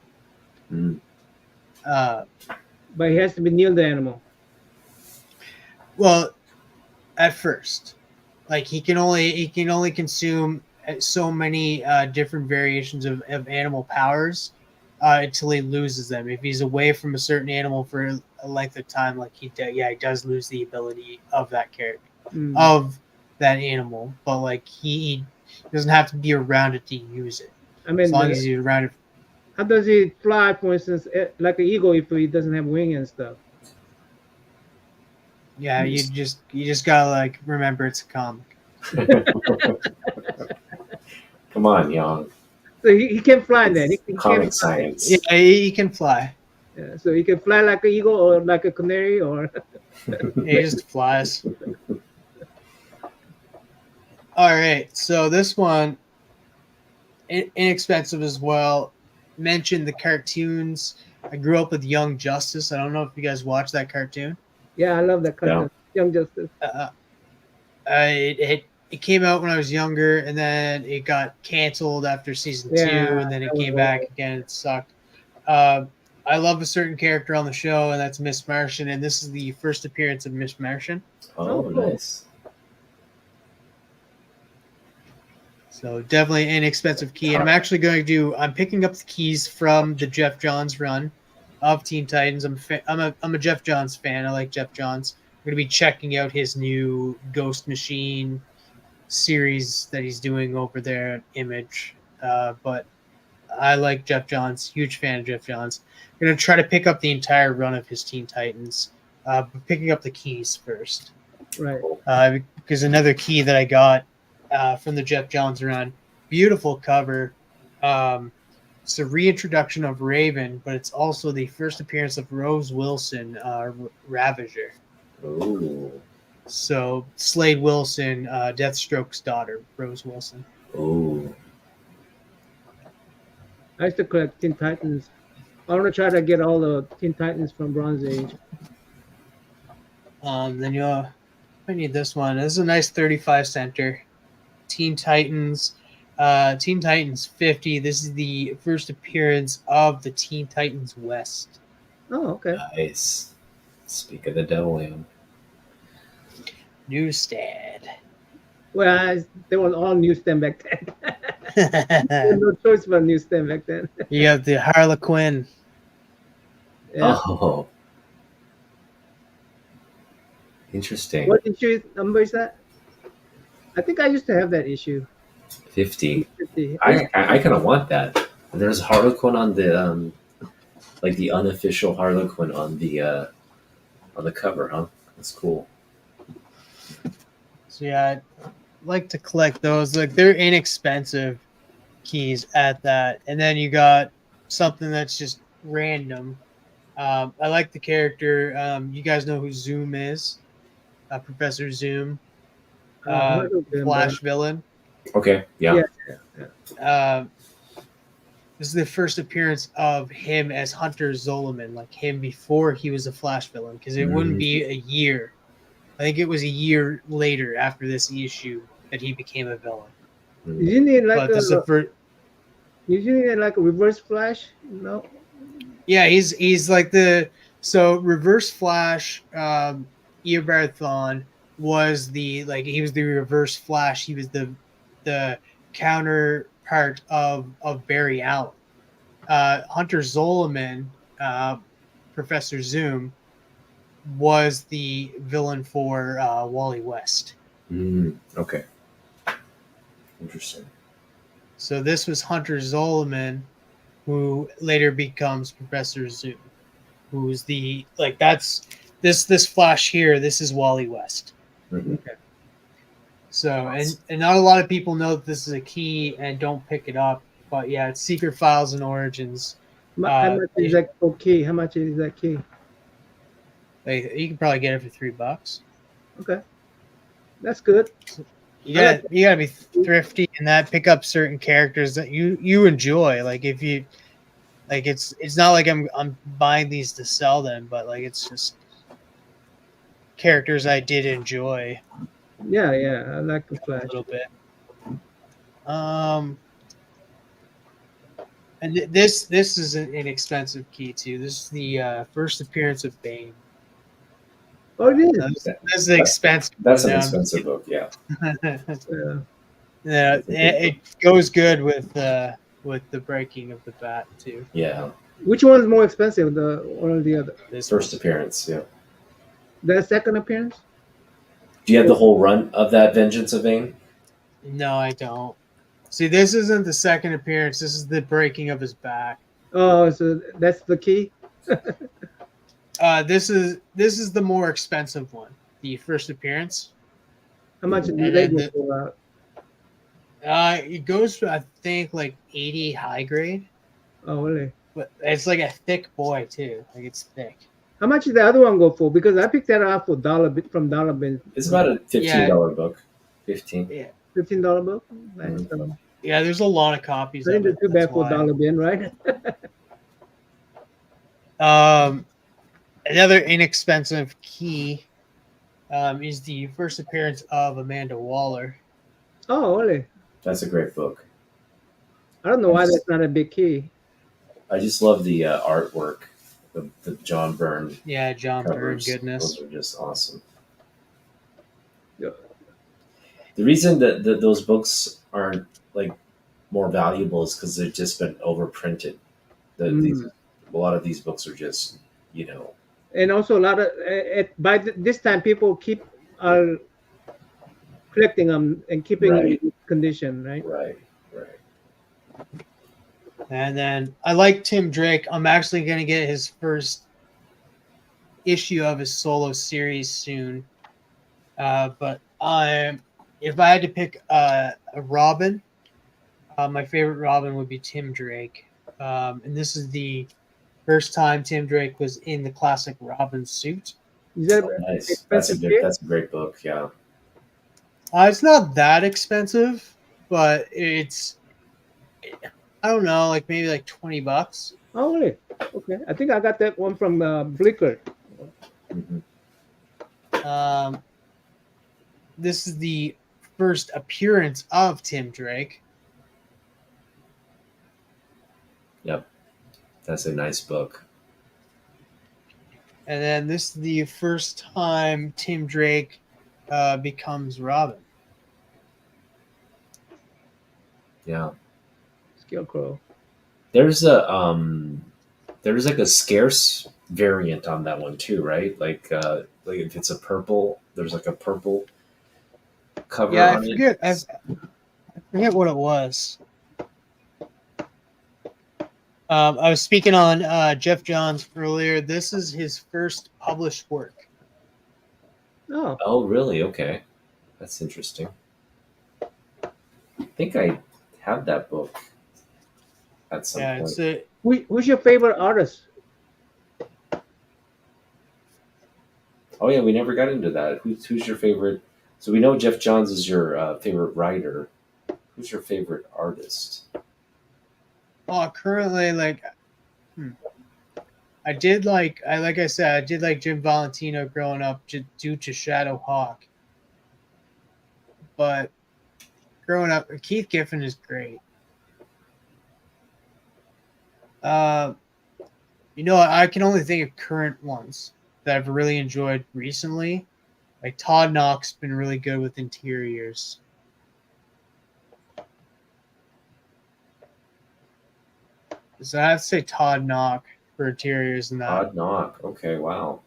Mm. But he has to be near the animal. Well, at first, like he can only consume so many different variations of animal powers until he loses them. If he's away from a certain animal for a length of time, like he does lose the ability of that character, of that animal. But like he doesn't have to be around it to use it. I mean, As long as he's around it. how does he fly, for instance, like an eagle if he doesn't have wing and stuff? Yeah, you just gotta like remember it's a comic. Come on, Young. So he can fly then. He Comic can fly. science. Yeah, he can fly. Yeah, so he can fly like an eagle or like a canary or. He just flies. All right, so this one, inexpensive as well. Mentioned the cartoons. I grew up with Young Justice. I don't know if you guys watched that cartoon. Yeah, I love that cartoon. Young Justice. It came out when I was younger, and then it got canceled after season 2, and then it came back again. It sucked. I love a certain character on the show, and that's Miss Martian, and this is the first appearance of Miss Martian. Oh, cool. Nice. So definitely an inexpensive key. And I'm picking up the keys from the Jeff Johns run of Teen Titans. I'm a Jeff Johns fan. I like Jeff Johns. I'm going to be checking out his new Ghost Machine series that he's doing over there at Image. But I like Jeff Johns. Huge fan of Jeff Johns. I'm going to try to pick up the entire run of his Teen Titans. But picking up the keys first. Right. Because another key that I got from the Jeff Johns run, beautiful cover. It's a reintroduction of Raven, but it's also the first appearance of Rose Wilson, Ravager. Oh. So Slade Wilson, Deathstroke's daughter, Rose Wilson. Oh. I used to collect Teen Titans. I want to try to get all the Teen Titans from Bronze Age. Then I need this one. This is a nice 35 center. Teen Titans 50. This is the first appearance of the Teen Titans West. Oh, okay. Nice. Speak of the devil, Young. Newsstand. Well, they were all newsstand back then. There was no choice but newsstand back then. You got the Harlequin. Yeah. Oh. Interesting. What issue number is that? I think I used to have that issue. 50. 50. I kind of want that. And there's Harlequin on the like the unofficial Harlequin on the cover, huh? That's cool. So yeah, I like to collect those. Like they're inexpensive keys at that, and then you got something that's just random. I like the character. You guys know who Zoom is? Professor Zoom, Heard of them, but Flash villain. Okay, yeah. yeah. This is the first appearance of him as Hunter Zolomon, like him before he was a Flash villain, because it wouldn't be a year. I think it was a year later after this issue that he became a villain. Isn't it like But this is the first. isn't it like a Reverse Flash? No. Yeah, he's like the Reverse Flash. Eobard Thawne was he was the Reverse Flash. He was the counterpart of Barry Allen. Hunter Zolomon, Professor Zoom, was the villain for Wally West. Okay. Interesting. So this was Hunter Zolomon, who later becomes Professor Zoom, who's that's this Flash here. This is Wally West. Mm-hmm. Okay. So and not a lot of people know that this is a key and don't pick it up. But yeah, it's Secret Files and Origins. How much is that key? How much is that key? You can probably get it for $3. Okay, that's good. You gotta be thrifty in that. Pick up certain characters that you enjoy. Like if you like, it's not like I'm buying these to sell them, but like it's just characters I did enjoy. Yeah, I like the Flash a little bit. And this is an inexpensive key too. This is the first appearance of Bane. Oh, it is. This is expensive. That's an expensive book, yeah. Yeah, it goes good with the breaking of the bat too. Yeah. Which one's more expensive, the one or the other? This First appearance, yeah. The second appearance? Do you have the whole run of that Vengeance of Bane? No, I don't. See, this isn't the second appearance. This is the breaking of his back. Oh, so that's the key. This is the more expensive one. The first appearance. How much And do they then go for? It goes to I think like 80 high grade, Oh, really? but it's like a thick boy too. Like it's thick. How much did the other one go for? Because I picked that up for from Dollar Bin. It's about a $15 book. 15. Yeah. $15 book. Mm-hmm. Yeah, there's a lot of copies. I think of it's it. too bad That's for why. Dollar Bin, right? Another inexpensive key is the first appearance of Amanda Waller. Oh, really? That's a great book. I don't know why that's not a big key. I just love the artwork, the John Byrne Yeah, John Byrne covers. goodness. Those are just awesome. Yeah. The reason that those books aren't like more valuable is because they've just been overprinted. A lot of these books are just, And also a lot of by this time people are collecting them and keeping them in condition, right? Right. And then I like Tim Drake. I'm actually going to get his first issue of his solo series soon. But if I had to pick a Robin, my favorite Robin would be Tim Drake. And this is the first time Tim Drake was in the classic Robin suit. Is that Nice. That's a great book. Yeah. It's not that expensive, but I don't know, like maybe like $20. Oh, really? Okay. I think I got that one from Blicker. Mm-hmm. This is the first appearance of Tim Drake. Yep. That's a nice book. And then this is the first time Tim Drake becomes Robin. Yeah. Scarecrow. There's like a scarce variant on that one too, right? Like if it's a purple, there's like a purple cover. Yeah, on I forget what it was. I was speaking on Jeff Johns earlier. This is his first published work. Oh, Oh, really? Okay, that's interesting. I think I have that book at some Yeah, point. it's a who's your favorite artist? Oh yeah, we never got into that. Who's your favorite? So we know Jeff Johns is your favorite writer. Who's your favorite artist? currently like I like I said, I did like Jim Valentino growing up due to Shadow Hawk. But growing up, Keith Giffen is great. I can only think of current ones that I've really enjoyed recently. Like Todd Knox been really good with interiors. So I have to say Todd Knock for interiors and that. Todd Knock. Okay, wow.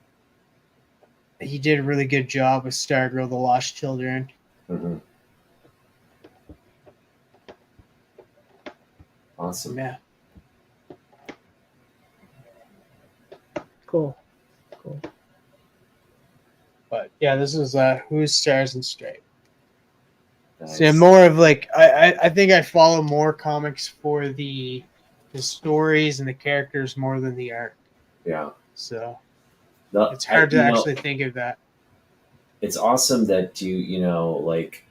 He did a really good job with Stargirl, The Lost Children. Hmm. Awesome. Yeah. Cool. But yeah, this is Who's Stars and Stripes. Nice. So more of like I think I follow more comics for the stories and the characters more than the art. Yeah. So No, it's hard to actually think of that. It's awesome that like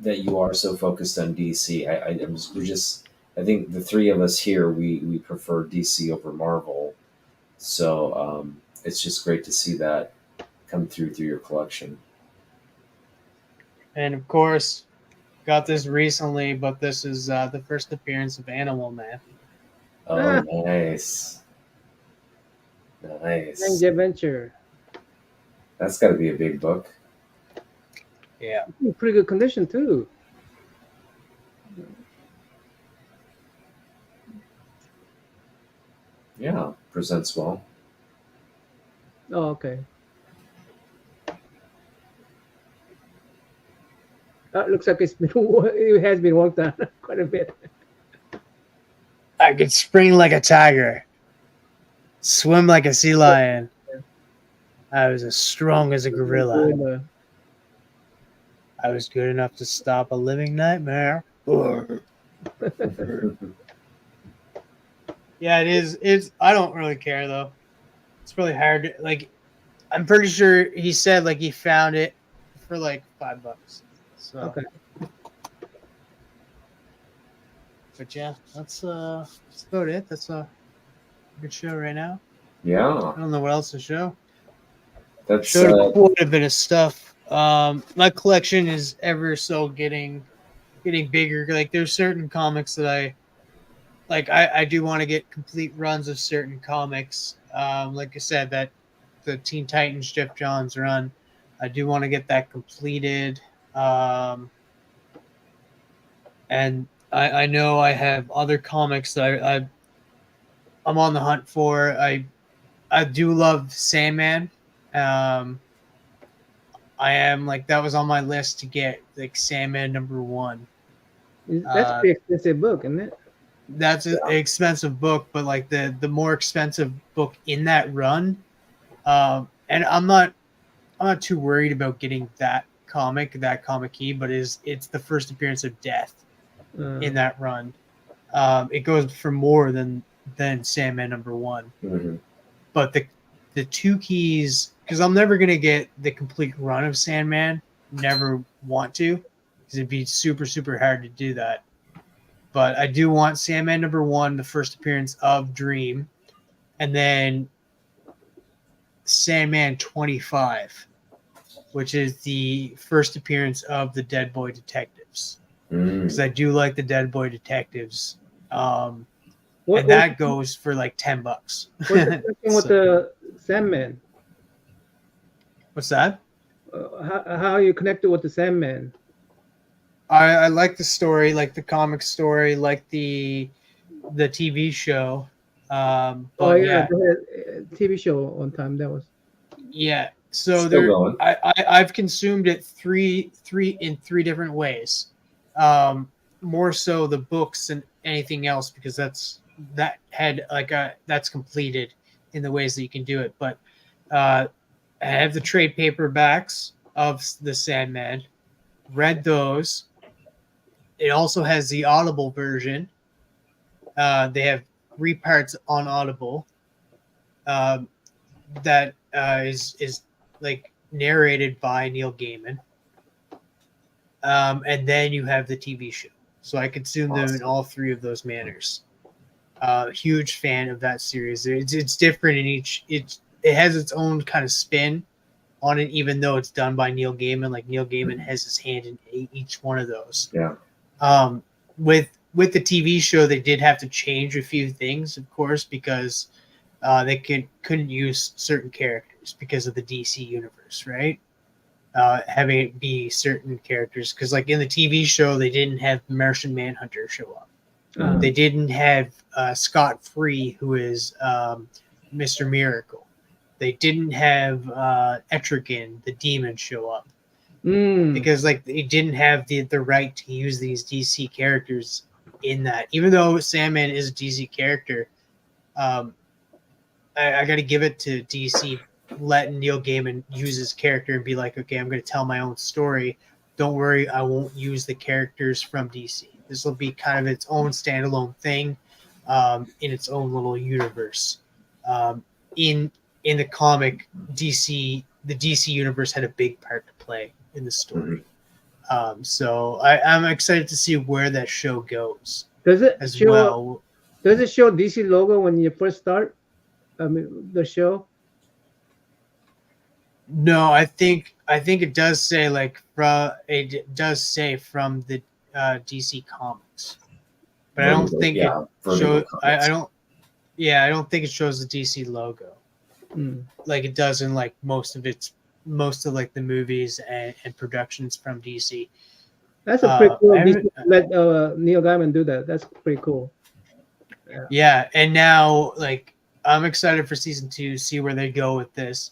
that you are so focused on DC. I think the three of us here we prefer DC over Marvel. So it's just great to see that come through your collection. And of course, got this recently, but this is the first appearance of Animal Man. Oh, nice. Nice. Strange Adventure. That's got to be a big book. Yeah. In pretty good condition too. Yeah, presents well. Oh, okay. Looks like it has been worked on quite a bit. I could spring like a tiger, swim like a sea lion. I was as strong as a gorilla. I was good enough to stop a living nightmare. Yeah, it is. It's. I don't really care though. It's really hard. I'm pretty sure he said he found it for like $5. So. Okay. But yeah, that's about it. That's a good show right now. Yeah. I don't know what else to show. That's Showed quite a bit of stuff. My collection is ever so getting bigger. Like there's certain comics that I do want to get complete runs of certain comics. Like I said, that the Teen Titans Jeff Johns run, I do want to get that completed. And I know I have other comics that I'm on the hunt for. I do love Sandman. I am that was on my list to get Sandman #1. That's a pretty expensive book, isn't it? That's an expensive book, but the more expensive book in that run. And I'm not too worried about getting that comic key, but it's the first appearance of Death in that run. It goes for more than Sandman #1. Mm-hmm. But the two keys, because I'm never gonna get the complete run of Sandman. Never want to, because it'd be super, super hard to do that. But I do want Sandman #1, the first appearance of Dream, and then Sandman 25, which is the first appearance of the Dead Boy Detectives. Because I do like the Dead Boy Detectives. And that goes for $10. What's the question with the Sandman? What's that? How are you connected with the Sandman? I like the story, like the comic story, like the TV show. TV show one time that was. Yeah, so Still going. I've consumed it three different ways. more so the books than anything else, because that's completed in the ways that you can do it. But I have the trade paperbacks of the Sandman, read those. It also has the Audible version. They have 3 parts on Audible that is like narrated by Neil Gaiman. And then you have the TV show. So I consume them in all 3 of those manners. Huge fan of that series. It's different in each. It has its own kind of spin on it, even though it's done by Neil Gaiman. Like Neil Gaiman has his hand in each one of those. Yeah. With the TV show, they did have to change a few things, of course, because they couldn't use certain characters because of the DC universe, right? Having it be certain characters, because like in the TV show, they didn't have Martian Manhunter show up. They didn't have Scott Free, who is Mr. Miracle. They didn't have Etrigan, the demon, show up because like they didn't have the right to use these DC characters in that. Even though Sandman is a DC character, I got to give it to DC letting Neil Gaiman use his character and be like, okay, I'm going to tell my own story. Don't worry, I won't use the characters from DC. This will be kind of its own standalone thing in its own little universe. In the comic, the DC universe had a big part to play in the story. So I'm excited to see where that show goes. Does it as show, well? Does it show DC logo when you first start? I mean, the show. No, I think it does say from the DC Comics, but I don't think it shows. I don't think it shows the DC logo like it does in like most of like the movies and productions from DC. That's a pretty cool. Let Neil Gaiman do that. That's pretty cool. Yeah, and now like I'm excited for season 2, see where they go with this.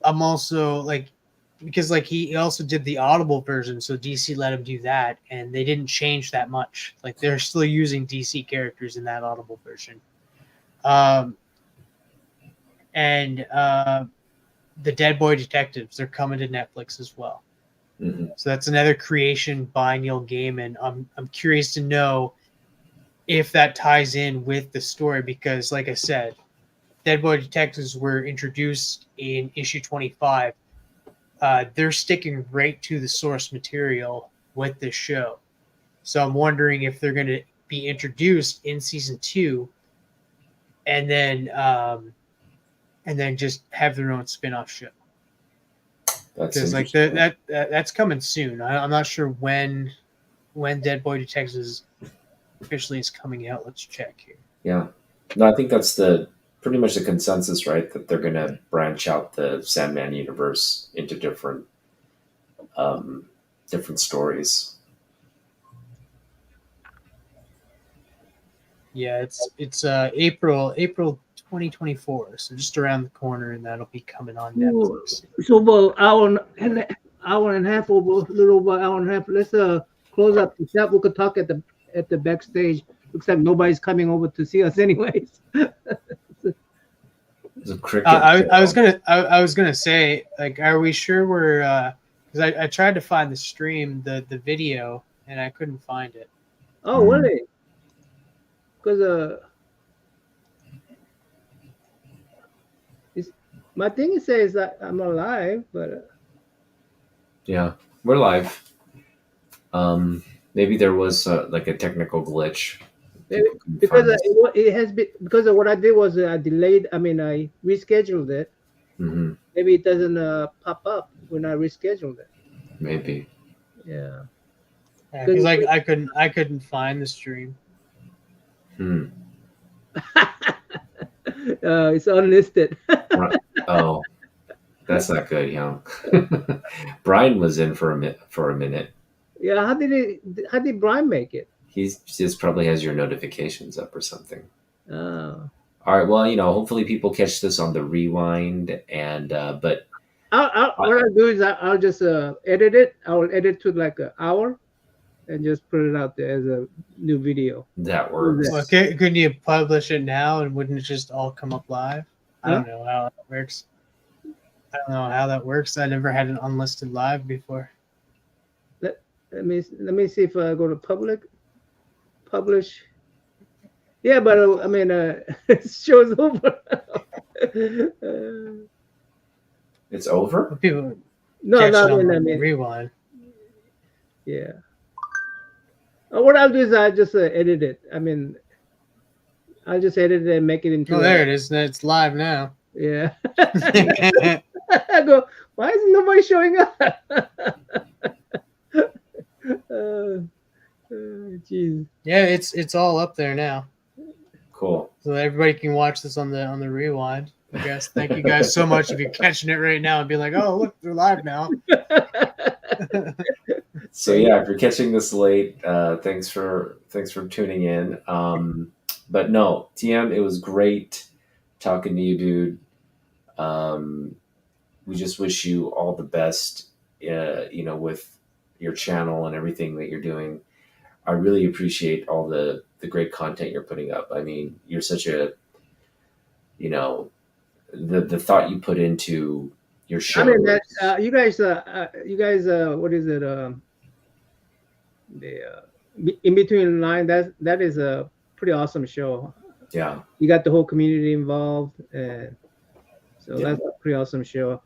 I'm also like, because like he also did the Audible version, so DC let him do that, and they didn't change that much. Like they're still using DC characters in that Audible version. And the Dead Boy Detectives, they're coming to Netflix as well. So that's another creation by Neil Gaiman. I'm curious to know if that ties in with the story, because like I said, Dead Boy Detectives were introduced in issue 25. They're sticking right to the source material with this show. So I'm wondering if they're going to be introduced in season 2 and then just have their own spin-off show. Because like that's coming soon. I'm not sure when Dead Boy Detectives officially is coming out. Let's check here. Yeah. No, I think that's pretty much the consensus, right? That they're going to branch out the Sandman universe into different stories. Yeah, it's April 2024, so just around the corner, and that'll be coming on Netflix. So about hour and a half, over a little over hour and a half. Let's close up the chat. We could talk at the backstage. Looks like nobody's coming over to see us, anyways. I was gonna say, like, are we sure we're? Because I tried to find the stream, the video, and I couldn't find it. Oh, really? Because my thing says that I'm alive, but yeah, we're live. Maybe there was like a technical glitch. Because it has been, because of what I did was I delayed. I mean, I rescheduled it. Maybe it doesn't pop up when I rescheduled it. Maybe. Yeah. Because I couldn't find the stream. It's unlisted. Oh, that's not good, young. Brian was in for a minute. Yeah, how did Brian make it? He just probably has your notifications up or something. Oh. All right. Well, hopefully people catch this on the rewind, and but what I'll do is I'll just edit it. I'll edit to like an hour, and just put it out there as a new video. That works. Well, couldn't you publish it now and wouldn't it just all come up live? I don't know how that works. I don't know how that works. I never had an unlisted live before. Let me see if I go to publish. Yeah, but I mean, it shows over. It's over? People No, catch not it on I mean, rewind. yeah. What I'll do is I just edit it. I mean, I'll just edit it and make it into. Oh, there it is. It's live now. Yeah. I go, why isn't nobody showing up? Jeez. Yeah, it's all up there now. Cool. So everybody can watch this on the rewind. I guess. Thank you guys so much if you're catching it right now and be like, oh look, they're live now. So yeah, if you're catching this late, thanks for tuning in. But no, TM, it was great talking to you, dude. We just wish you all the best, with your channel and everything that you're doing. I really appreciate all the great content you're putting up. I mean, you're such a, the thought you put into your show. I mean, that you guys, what is it? In between the line, that is a pretty awesome show. Yeah, you got the whole community involved, and so that's a pretty awesome show.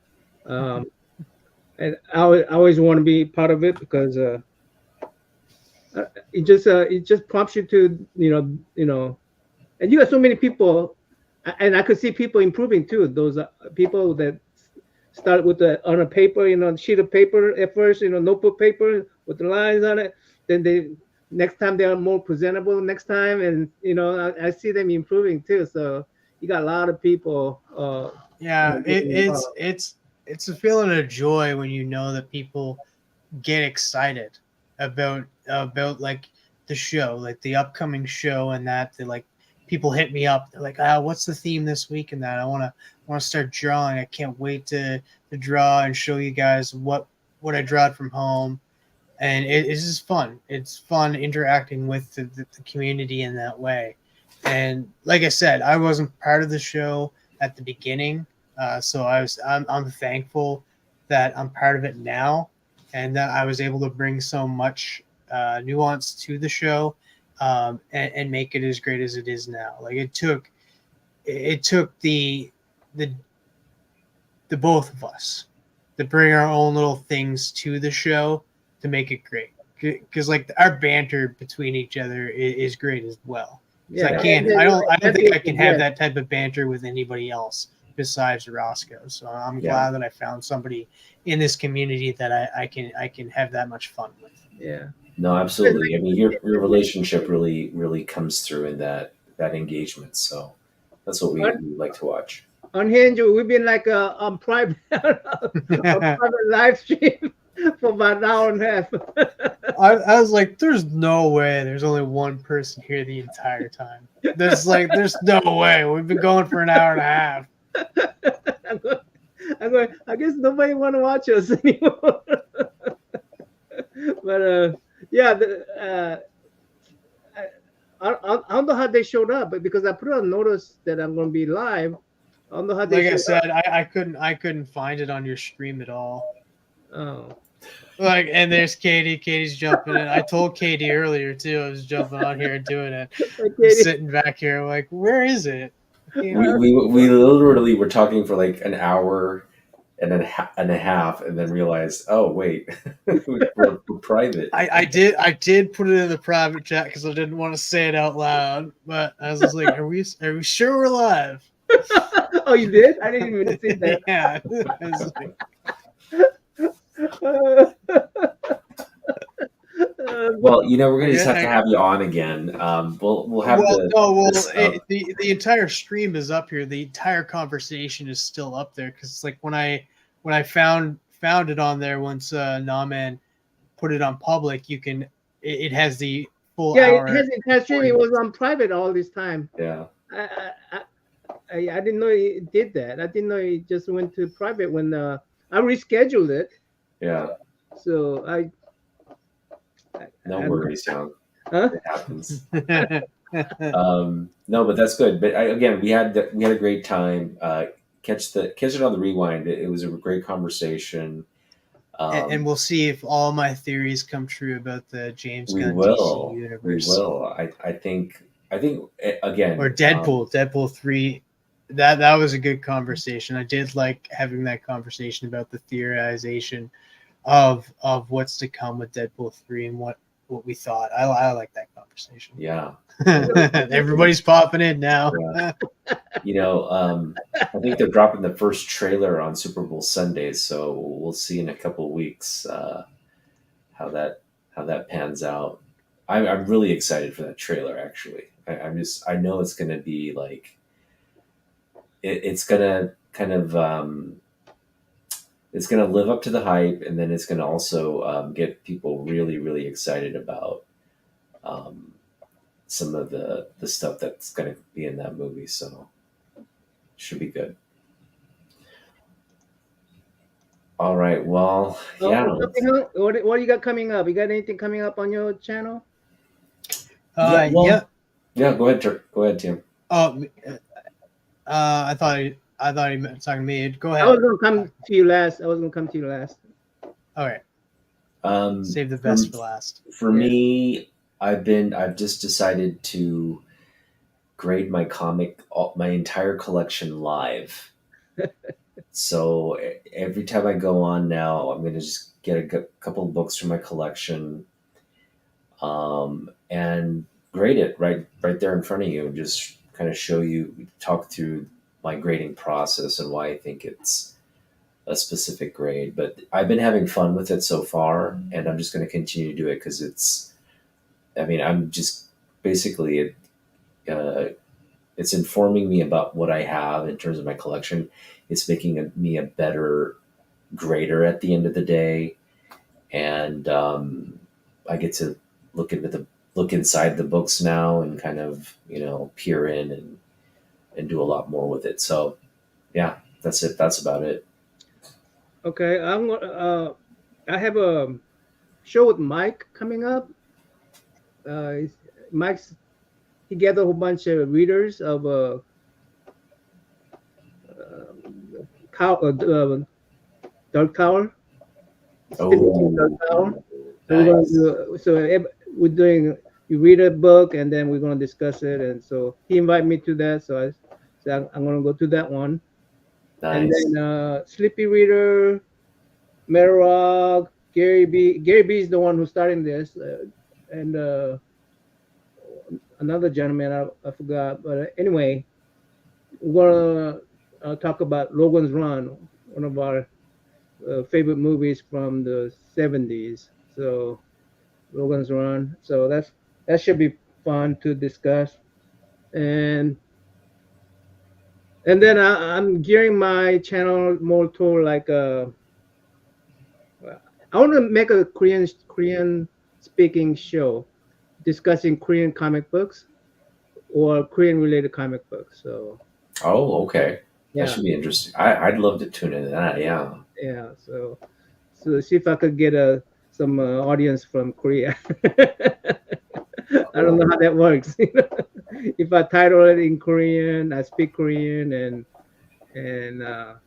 And I always want to be part of it because it just prompts you to and you got so many people, and I could see people improving too. Those people that start with on a paper, sheet of paper at first, notebook paper with the lines on it. Then next time they are more presentable next time, and I see them improving too. So you got a lot of people. Yeah, it's a feeling of joy when you know that people get excited about like the show, like the upcoming show, and that they like people hit me up. They're like, what's the theme this week? And that I want to start drawing. I can't wait to draw and show you guys what I drawed from home. And it's just fun. It's fun interacting with the community in that way. And like I said, I wasn't part of the show at the beginning. So I'm thankful that I'm part of it now, and that I was able to bring so much nuance to the show, and make it as great as it is now. Like it took the both of us to bring our own little things to the show to make it great. Because like our banter between each other is great as well. Yeah, I don't think I can have that type of banter with anybody else besides Roscoe. So I'm glad that I found somebody in this community that I can have that much fun with. Yeah. No, absolutely. I mean, your relationship really comes through in that engagement. So that's what we like to watch. On Hinge, we've been like on private live stream for about an hour and a half. I was like, there's no way there's only one person here the entire time. There's no way. We've been going for an hour and a half. I'm going, I guess nobody want to watch us anymore. But I don't know how they showed up, but because I put on notice that I'm going to be live, I don't know how they. Like I said, I couldn't find it on your stream at all. Oh. Like, and there's Katie. Katie's jumping in. I told Katie earlier too. I was jumping on here and doing it. Sitting back here, like, where is it? We literally were talking for like an hour and a half, and then realized, oh wait, we're private. I did put it in the private chat because I didn't want to say it out loud. But I was just like, are we sure we're live? Oh, you did? I didn't even see that. Yeah. I was like, well, we're gonna just have to have you on again. We'll have the entire stream is up here. The entire conversation is still up there because it's like when I found it on there once Naman put it on public, it has the full hour. It has stream. It was on private all this time. Yeah. I didn't know it did that. I didn't know it just went to private when I rescheduled it. Yeah. So No worries, Young. Huh? It happens. No, but that's good. But again, we had a great time. Catch it on the rewind. It was a great conversation. And we'll see if all my theories come true about the James We Gunn will. DC We universe. will. I think again. Or Deadpool 3. That was a good conversation. I did like having that conversation about the theorization of what's to come with Deadpool 3 and what we thought. I like that conversation. Yeah. Everybody's popping in now. Yeah. I think they're dropping the first trailer on Super Bowl Sunday, so we'll see in a couple of weeks how that pans out. I'm really excited for that trailer. Actually, I know it's going to be like it's going to kind of it's going to live up to the hype, and then it's going to also get people really, really excited about some of the stuff that's going to be in that movie. So should be good. All right. Well, yeah. What do you got coming up? You got anything coming up on your channel? Yeah. Go ahead, Tim. Oh, I thought he meant talking to me. Go ahead. I was gonna come to you last. All right. Save the best for last. For me, I've just decided to grade my entire collection live. So every time I go on now, I'm going to just get a couple of books from my collection, and grade it right there in front of you, and just kind of talk through my grading process and why I think it's a specific grade. But I've been having fun with it so far, and I'm just going to continue to do it because I'm just basically it's informing me about what I have in terms of my collection. It's making me a better grader at the end of the day, and I get to look inside the books now and kind of peer in and do a lot more with it. So yeah, that's it. That's about it. Okay, I have a show with Mike coming up. He gathered a whole bunch of readers of Dark Tower. Oh, Dark Tower. nice. We're doing. You read a book and then we're going to discuss it. And so he invited me to that. So I'm going to go to that one. Nice. And then Sleepy Reader, Merog, Gary B. Gary B is the one who's starting this, and another gentleman I forgot. But anyway, we're gonna talk about Logan's Run, one of our favorite movies from the 70s. So Logan's Run. So that should be fun to discuss. And then I'm gearing my channel more toward like I want to make a Korean speaking show discussing Korean comic books or Korean related comic books. So Okay. yeah, That should be interesting. I'd love to tune into that. Yeah. yeah. So see if I could get some audience from Korea. I don't know how that works. If I title it in Korean, I speak Korean, and the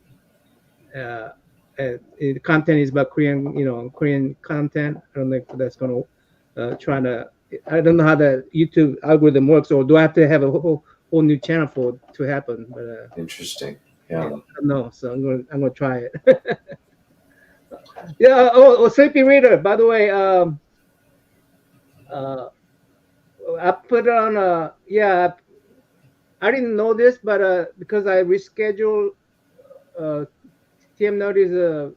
content is about Korean content. I don't know if that's going to I don't know how the YouTube algorithm works, or do I have to have a whole new channel for it to happen? But Interesting. Yeah. I don't know, so I'm going to try it. Yeah. Oh, Sleepy Reader. By the way, I put on I didn't know this, but because I rescheduled TM Notice,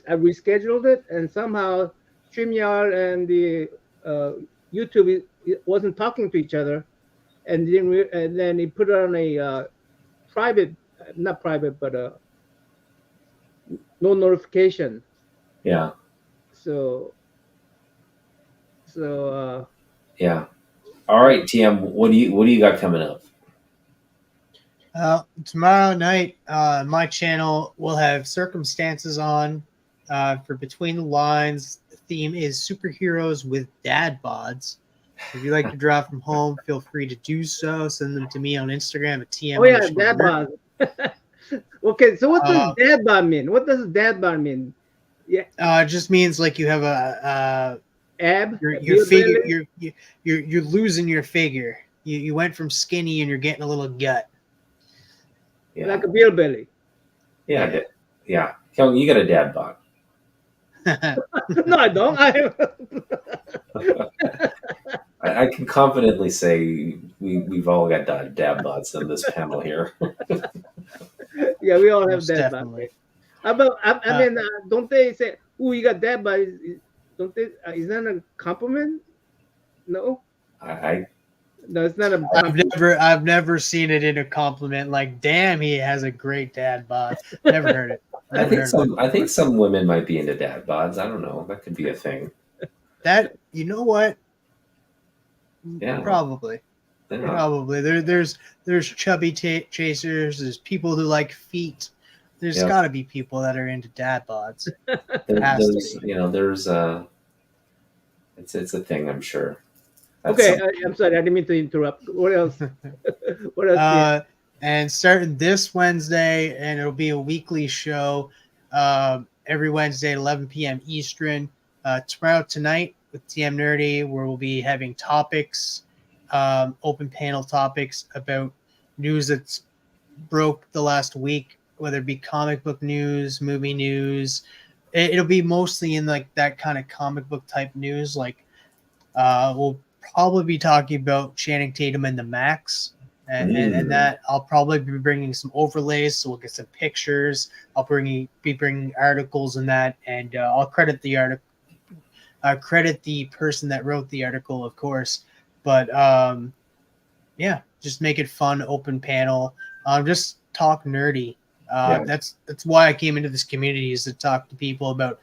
I rescheduled it, and somehow StreamYard and the YouTube it wasn't talking to each other, and then he put it on a private, not private, but no notification. Yeah. So Yeah. All right, TM. What do you got coming up? Tomorrow night, my channel will have Circumstances on. for Between the Lines. The theme is superheroes with dad bods. If you'd like to draw from home, feel free to do so. Send them to me on Instagram at TM. Oh yeah, dad bod. Okay, so what does dad bod mean? What does dad bod mean? Yeah, it just means like you have a ab. your figure. You're losing your figure. You went from skinny and you're getting a little gut. Yeah. Like a beer belly. Yeah. Yeah. Kelly, you got a dad bod. No, I don't. I can confidently say we've all got dad bods on this panel here. Yeah, we all have Most dad definitely. bod. I mean, don't they say, "Oh, you got dad bod"? Don't they? Is that a compliment? No, no, it's not a. I've never seen it in a compliment. Like, damn, he has a great dad bod. Never heard it. I think some women might be into dad bods. I don't know. That could be a thing. That, you know what? Yeah. Probably. Yeah. Probably. There's chubby chasers. There's people who like feet. There's Yep. got to be people that are into dad bods. There's it's a thing, I'm sure. That's Okay, something. I'm sorry. I didn't mean to interrupt. What else? What else? And starting this Wednesday, and it'll be a weekly show every Wednesday at 11 p.m. Eastern. Tomorrow tonight with TM Nerdy, where we'll be having topics, open panel topics about news that's broke the last week, whether it be comic book news, movie news. It'll be mostly in like that kind of comic book type news. Like we'll probably be talking about Channing Tatum and the Max. And that I'll probably be bringing some overlays, so we'll get some pictures. I'll be bringing articles in that, and I'll credit the article. Credit the person that wrote the article, of course. But yeah, just make it fun, open panel. Just talk nerdy. That's why I came into this community, is to talk to people about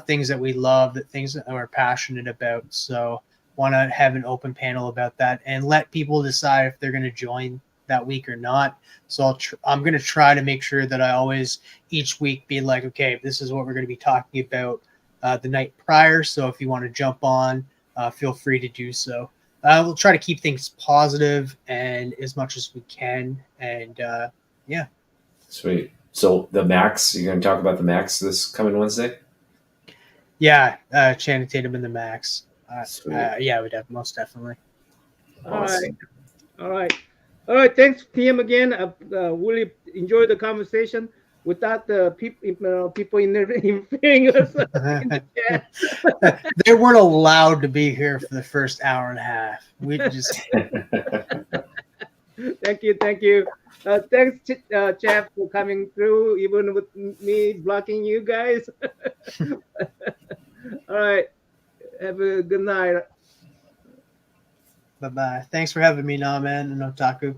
things that we love, things that we're passionate about. So want to have an open panel about that and let people decide if they're going to join that week or not. So I'm going to try to make sure that I always each week be like, okay, this is what we're going to be talking about the night prior. So if you want to jump on, feel free to do so. We'll try to keep things positive and as much as we can. And yeah. Sweet. So the Max, you're going to talk about the Max this coming Wednesday? Yeah, Channing Tatum and the Max. Yeah, we'd have most definitely. Awesome. All right. Thanks, TM, again. Really enjoyed the conversation without the people interfering us. They weren't allowed to be here for the first hour and a half. We just. Thank you. Thanks, Jeff, for coming through, even with me blocking you guys. All right. Have a good night. Bye-bye. Thanks for having me, Nah Man and Otaku.